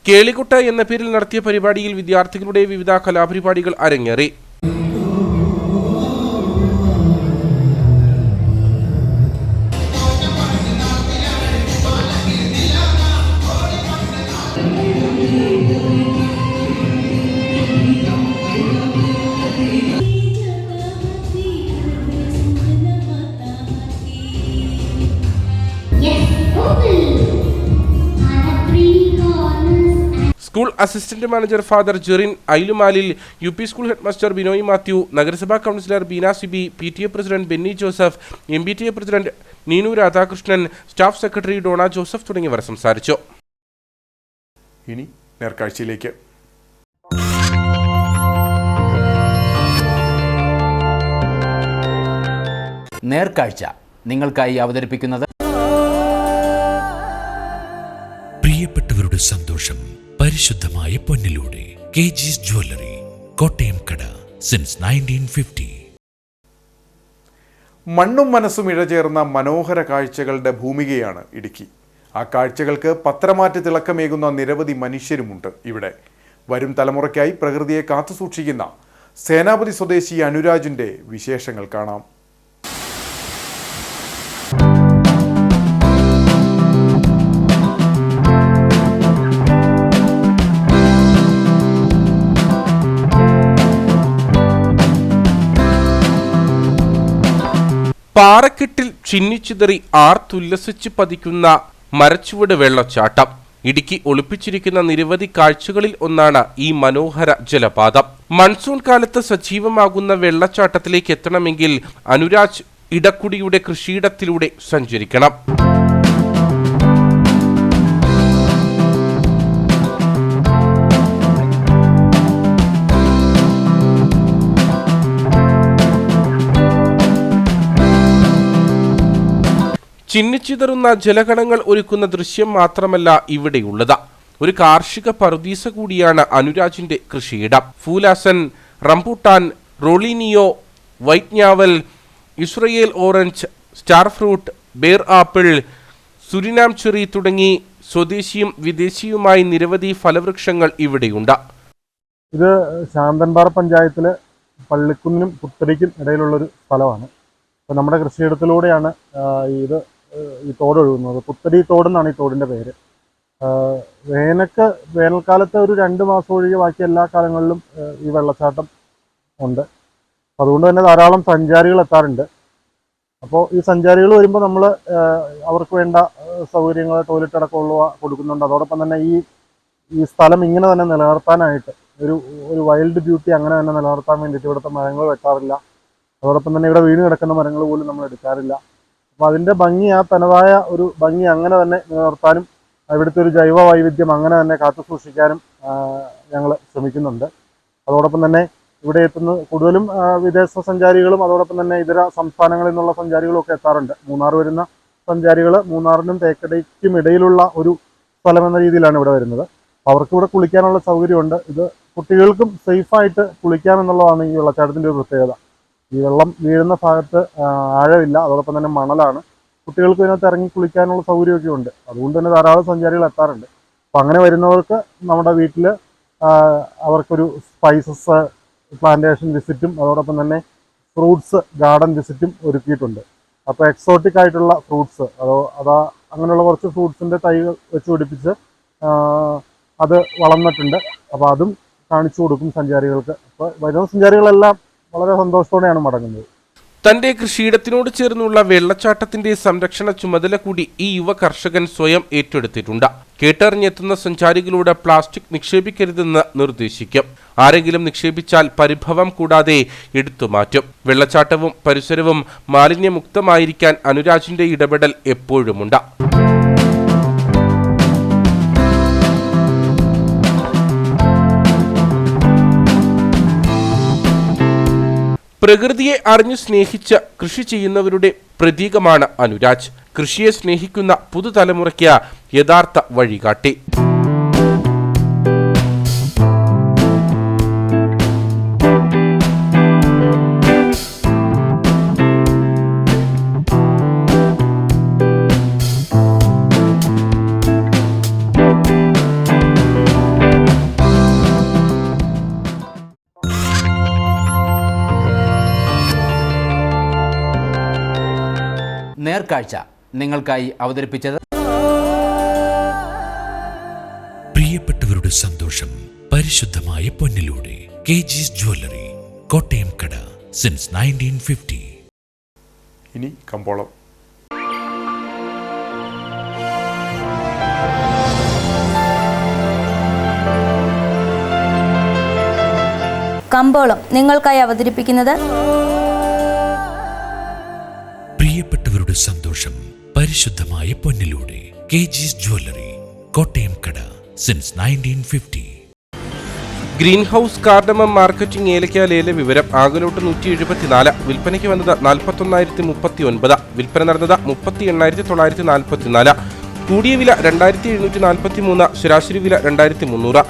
കേളികുട്ട എന്ന പേരിൽ നടത്തിയ പരിപാടിയിൽ വിദ്യാർത്ഥികളുടെ വിവിധ കലാപരിപാടികൾ അരങ്ങേറി. School assistant manager father Jerin Ilumalil, UP school headmaster Binoy Mathew, നഗരസഭാ councillor Beena Sibi, PTA president Benny Joseph, MBTA president Neenu Radhakrishnan, staff secretary Dona Joseph തുടങ്ങിയവർ സംസാരിച്ചു. ഇനി നേർക്കാഴ്ചയിലേക്ക്. നേർക്കാഴ്ച നിങ്ങൾക്കായി അവതരിപ്പിക്കുന്നത് പ്രിയപ്പെട്ടവരുടെ സന്തോഷം പരിശുദ്ധമായ പൊന്നിലൂടെ KG's ജ്വല്ലറി, കോട്ടയം കട, സിൻസ് 1950. മണ്ണും മനസ്സും ഇഴചേർന്ന മനോഹര കാഴ്ചകളുടെ ഭൂമികയാണ് ഇടുക്കി. ആ കാഴ്ചകൾക്ക് പത്രമാറ്റ് തിളക്കമേകുന്ന നിരവധി മനുഷ്യരുമുണ്ട് ഇവിടെ. വരും തലമുറയ്ക്കായി പ്രകൃതിയെ കാത്തുസൂക്ഷിക്കുന്ന സേനാപതി സ്വദേശി അനുരാജിന്റെ വിശേഷങ്ങൾ കാണാം. പാറക്കെട്ടിൽ ചിന്നിച്ചിതറി ആർത്തുല്ലസിച്ച് പതിക്കുന്ന മരച്ചുവട് വെള്ളച്ചാട്ടം. ഇടുക്കി ഒളിപ്പിച്ചിരിക്കുന്ന നിരവധി കാഴ്ചകളിൽ ഒന്നാണ് ഈ മനോഹര ജലപാതം. മൺസൂൺ കാലത്ത് സജീവമാകുന്ന വെള്ളച്ചാട്ടത്തിലേക്ക് എത്തണമെങ്കിൽ അനുരാജ് ഇടക്കുടിയുടെ കൃഷിയിടത്തിലൂടെ സഞ്ചരിക്കണം. ചിന്നിച്ചിതറുന്ന ജലകണങ്ങൾ ഒരുക്കുന്ന ദൃശ്യം മാത്രമല്ല ഇവിടെയുള്ളത്. ഒരു കാർഷിക പറുദീസ കൂടിയാണ് അനുരാജിന്റെ കൃഷിയിടം. ഫൂലാസൻ, റംബൂട്ടാൻ, റോളിനിയോ, വൈറ്റ് ഞാവൽ, Israel orange, star fruit, ber apple, Surinam cherry തുടങ്ങി സ്വദേശിയും വിദേശിയുമായി നിരവധി ഫലവൃക്ഷങ്ങൾ ഇവിടെയുണ്ട്. ഇത് ശാന്തൻപാറ പഞ്ചായത്തിലെ പള്ളിക്കുന്നിനും പുത്തരിക്കും ഇടയിലുള്ളൊരു സ്ഥലമാണ്. അപ്പോൾ നമ്മുടെ കൃഷിയിടത്തിലൂടെയാണ് ഈ തോട് ഒഴുകുന്നത്. പുത്തരി തോടെന്നാണ് ഈ തോടിൻ്റെ പേര്. വേനൽക്കാലത്ത് ഒരു 2 മാസം ഒഴികെ ബാക്കി എല്ലാ കാലങ്ങളിലും ഈ വെള്ളച്ചാട്ടം ഉണ്ട്. അതുകൊണ്ട് തന്നെ ധാരാളം സഞ്ചാരികൾ എത്താറുണ്ട്. അപ്പോൾ ഈ സഞ്ചാരികൾ വരുമ്പോൾ നമ്മൾ അവർക്ക് വേണ്ട സൗകര്യങ്ങൾ, ടോയ്ലറ്റ് അടക്കമുള്ളവ കൊടുക്കുന്നുണ്ട്. അതോടൊപ്പം തന്നെ ഈ സ്ഥലം ഇങ്ങനെ തന്നെ നിലനിർത്താനായിട്ട് ഒരു വൈൽഡ് ബ്യൂട്ടി അങ്ങനെ തന്നെ നിലനിർത്താൻ വേണ്ടിയിട്ട് ഇവിടുത്തെ മരങ്ങൾ വെട്ടാറില്ല. അതോടൊപ്പം തന്നെ ഇവിടെ വീണ് കിടക്കുന്ന മരങ്ങൾ പോലും നമ്മൾ എടുക്കാറില്ല. അപ്പോൾ അതിൻ്റെ ഭംഗി, ആ തനതായ ഒരു ഭംഗി അങ്ങനെ തന്നെ നിലനിർത്താനും ഇവിടുത്തെ ഒരു ജൈവ വൈവിധ്യം അങ്ങനെ തന്നെ കാത്തു സൂക്ഷിക്കാനും ഞങ്ങൾ ശ്രമിക്കുന്നുണ്ട്. അതോടൊപ്പം തന്നെ ഇവിടെ എത്തുന്ന കൂടുതലും വിദേശ സഞ്ചാരികളും അതോടൊപ്പം തന്നെ ഇതര സംസ്ഥാനങ്ങളിൽ നിന്നുള്ള സഞ്ചാരികളും ഒക്കെ എത്താറുണ്ട്. മൂന്നാർ വരുന്ന സഞ്ചാരികൾ മൂന്നാറിനും തേക്കടിക്കും ഇടയിലുള്ള ഒരു സ്ഥലം എന്ന രീതിയിലാണ് ഇവിടെ വരുന്നത്. അവർക്ക് ഇവിടെ കുളിക്കാനുള്ള സൗകര്യമുണ്ട്. ഇത് കുട്ടികൾക്കും സേഫായിട്ട് കുളിക്കാമെന്നുള്ളതാണ് ഈ വെള്ളച്ചാട്ടത്തിൻ്റെ ഒരു പ്രത്യേകത. ഈ വെള്ളം വീഴുന്ന ഭാഗത്ത് ആഴമില്ല, അതോടൊപ്പം തന്നെ മണലാണ്. കുട്ടികൾക്ക് ഇതിനകത്ത് ഇറങ്ങി കുളിക്കാനുള്ള സൗകര്യമൊക്കെ ഉണ്ട്. അതുകൊണ്ട് തന്നെ ധാരാളം സഞ്ചാരികൾ എത്താറുണ്ട്. അപ്പം അങ്ങനെ വരുന്നവർക്ക് നമ്മുടെ വീട്ടിൽ അവർക്കൊരു സ്പൈസസ് പ്ലാന്റേഷൻ വിസിറ്റും അതോടൊപ്പം തന്നെ ഫ്രൂട്ട്സ് ഗാർഡൻ വിസിറ്റും ഒരുക്കിയിട്ടുണ്ട്. അപ്പോൾ എക്സോട്ടിക് ആയിട്ടുള്ള ഫ്രൂട്ട്സ് അങ്ങനെയുള്ള കുറച്ച് ഫ്രൂട്ട്സിൻ്റെ തൈകൾ വെച്ച് പിടിപ്പിച്ച് അത് വളർന്നിട്ടുണ്ട്. അപ്പോൾ അതും കാണിച്ചു കൊടുക്കും സഞ്ചാരികൾക്ക്. അപ്പോൾ വരുന്ന സഞ്ചാരികളെല്ലാം വളരെ സന്തോഷത്തോടെയാണ് മടങ്ങുന്നത്. തന്റെ കൃഷിയിടത്തിനോട് ചേർന്നുള്ള വെള്ളച്ചാട്ടത്തിന്റെ സംരക്ഷണ ചുമതല കൂടി ഈ യുവ കർഷകൻ സ്വയം ഏറ്റെടുത്തിട്ടുണ്ട്. കേട്ടറിഞ്ഞെത്തുന്ന സഞ്ചാരികളോട് പ്ലാസ്റ്റിക് നിക്ഷേപിക്കരുതെന്ന് നിർദ്ദേശിക്കും. ആരെങ്കിലും നിക്ഷേപിച്ചാൽ പരിഭവം കൂടാതെ എടുത്തുമാറ്റും. വെള്ളച്ചാട്ടവും പരിസരവും മാലിന്യമുക്തമായിരിക്കാൻ അനുരാജിന്റെ ഇടപെടൽ എപ്പോഴുമുണ്ട്. പ്രകൃതിയെ അറിഞ്ഞു സ്നേഹിച്ച് കൃഷി ചെയ്യുന്നവരുടെ പ്രതീകമാണ് അനുരാജ്. കൃഷിയെ സ്നേഹിക്കുന്ന പുതുതലമുറയ്ക്ക് യഥാർത്ഥ വഴികാട്ടി. നേർക്കാഴ്ച നിങ്ങൾക്കായി അവതരിപ്പിച്ചത് പ്രിയപ്പെട്ടവരുടെ സന്തോഷം പരിശുദ്ധമായ പൊന്നിലൂടെ കെജിസ് ജ്വല്ലറി, കോട്ടയം കട, സിൻസ് 1950. ഇനി കമ്പോളം. കമ്പോളം നിങ്ങൾക്കായി അവതരിപ്പിക്കുന്നത് പ്രിയപ്പെട്ടവരുടെ സന്തോഷം പരിശുദ്ധമായ പൊന്നിലൂടെ കെജിസ് ജ്വല്ലറി, കോട്ടയം കട, since 1950. Green house cardamom marketing ഏലക്ക ലേല വിവരം. ആകലോട്ട് 174, വിൽപ്പനയ്ക്ക് വന്നത് 41,039, വിൽപ്പന നടന്നത് 38,944. കൂടിയ വില 2,743, ശരാശരി വില 2,300.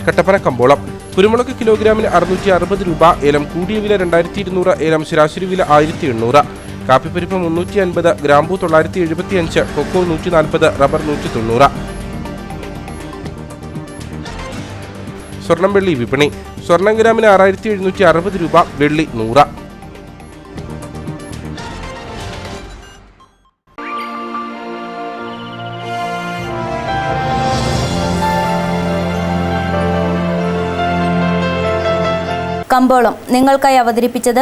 കട്ടപ്പന കമ്പോളം. കുരുമുളക് കിലോഗ്രാമിന് 660 രൂപ, ഏലം കൂടിയ വില 2,200, ഏലം ശരാശരി വില 1,800. കാപ്പിപ്പരിപ്പ് 350, ഗ്രാമ്പൂ 975, കൊക്കോ 140, റബ്ബർ 190. സ്വർണം വെള്ളി വിപണി. സ്വർണം ഗ്രാമിന് 6,760 രൂപ, വെള്ളി 100. കമ്പോളം നിങ്ങൾക്കായി അവതരിപ്പിച്ചത്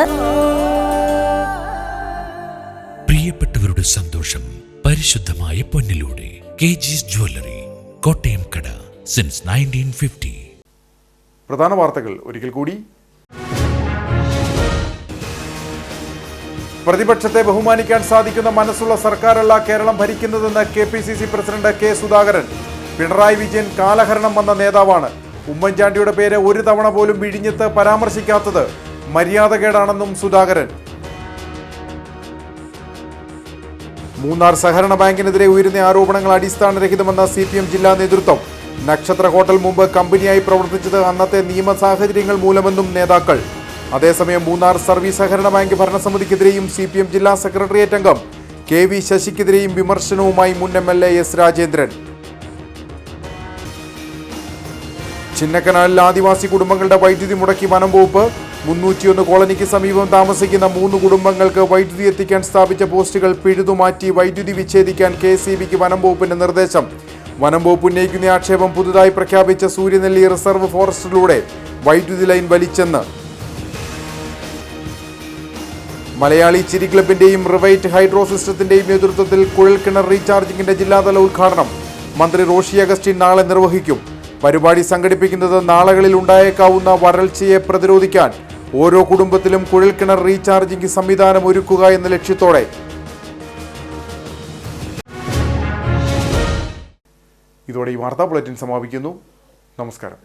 പ്രിയപ്പെട്ടവരുടെ സന്തോഷം പരിശുദ്ധ പരിശുദ്ധമായ പൊന്നിലൂടെ കേജീസ് ജ്വല്ലറി, കോട്ടയം കട, സിൻസ് 1950. പ്രധാന വാർത്തകൾ ഒരിക്കൽ കൂടി. പ്രതിപക്ഷത്തെ ബഹുമാനിക്കാൻ സാധിക്കുന്ന മനസ്സുള്ള സർക്കാരല്ല കേരളം ഭരിക്കുന്നതെന്ന് KPCC president K. Sudhakaran. Pinarayi Vijayan കാലഹരണം വന്ന നേതാവാണ്. ഉമ്മൻചാണ്ടിയുടെ പേര് ഒരു തവണ പോലും വിഴിഞ്ഞത്ത് പരാമർശിക്കാത്തത് മര്യാദകേടാണെന്നും സുധാകരൻ. മൂന്നാർ സഹകരണ ബാങ്കിനെതിരെ ഉയരുന്ന ആരോപണങ്ങൾ അടിസ്ഥാനരഹിതമെന്ന CPM ജില്ലാ നേതൃത്വം. നക്ഷത്ര ഹോട്ടൽ മുമ്പ് കമ്പനിയായി പ്രവർത്തിച്ചത് അന്നത്തെ നിയമ സാഹചര്യങ്ങൾ മൂലമെന്നും നേതാക്കൾ. അതേസമയം മൂന്നാർ സർവീസ് സഹകരണ ബാങ്ക് ഭരണസമിതിക്കെതിരെയും CPM ജില്ലാ സെക്രട്ടേറിയറ്റ് അംഗം KV ശശിക്കെതിരെയും വിമർശനവുമായി മുൻ MLA S. രാജേന്ദ്രൻ. ചിന്നക്കനാലിൽ ആദിവാസി കുടുംബങ്ങളുടെ വൈദ്യുതി മുടക്കി വനം വകുപ്പ്. 301 കോളനിക്ക് സമീപം താമസിക്കുന്ന 3 കുടുംബങ്ങൾക്ക് വൈദ്യുതി എത്തിക്കാൻ സ്ഥാപിച്ച പോസ്റ്റുകൾ പിഴുതുമാറ്റി വൈദ്യുതി വിച്ഛേദിക്കാൻ KSEBക്ക് വനം വകുപ്പിന്റെ നിർദ്ദേശം. വനം വകുപ്പ് ഉന്നയിക്കുന്ന ആക്ഷേപം പുതുതായി പ്രഖ്യാപിച്ച സൂര്യനെല്ലി റിസർവ് ഫോറസ്റ്റിലൂടെ വൈദ്യുതി ലൈൻ വലിച്ചെന്ന്. മലയാളി ചിരി ക്ലബിന്റെയും റിവൈറ്റ് ഹൈഡ്രോ സിസ്റ്റത്തിന്റെയും നേതൃത്വത്തിൽ കുഴൽക്കിണർ റീചാർജിംഗിന്റെ ജില്ലാതല ഉദ്ഘാടനം മന്ത്രി റോഷി അഗസ്റ്റിൻ നാളെ നിർവഹിക്കും. പരിപാടി സംഘടിപ്പിക്കുന്നത് നാളുകളിൽ ഉണ്ടായേക്കാവുന്ന വരൾച്ചയെ പ്രതിരോധിക്കാൻ ഓരോ കുടുംബത്തിലും കുഴൽക്കിണർ റീചാർജിംഗ് സംവിധാനം ഒരുക്കുക എന്ന ലക്ഷ്യത്തോടെ. ഇതോടെ ഈ വാർത്താ ബുള്ളറ്റിൻ സമാപിക്കുന്നു. നമസ്കാരം.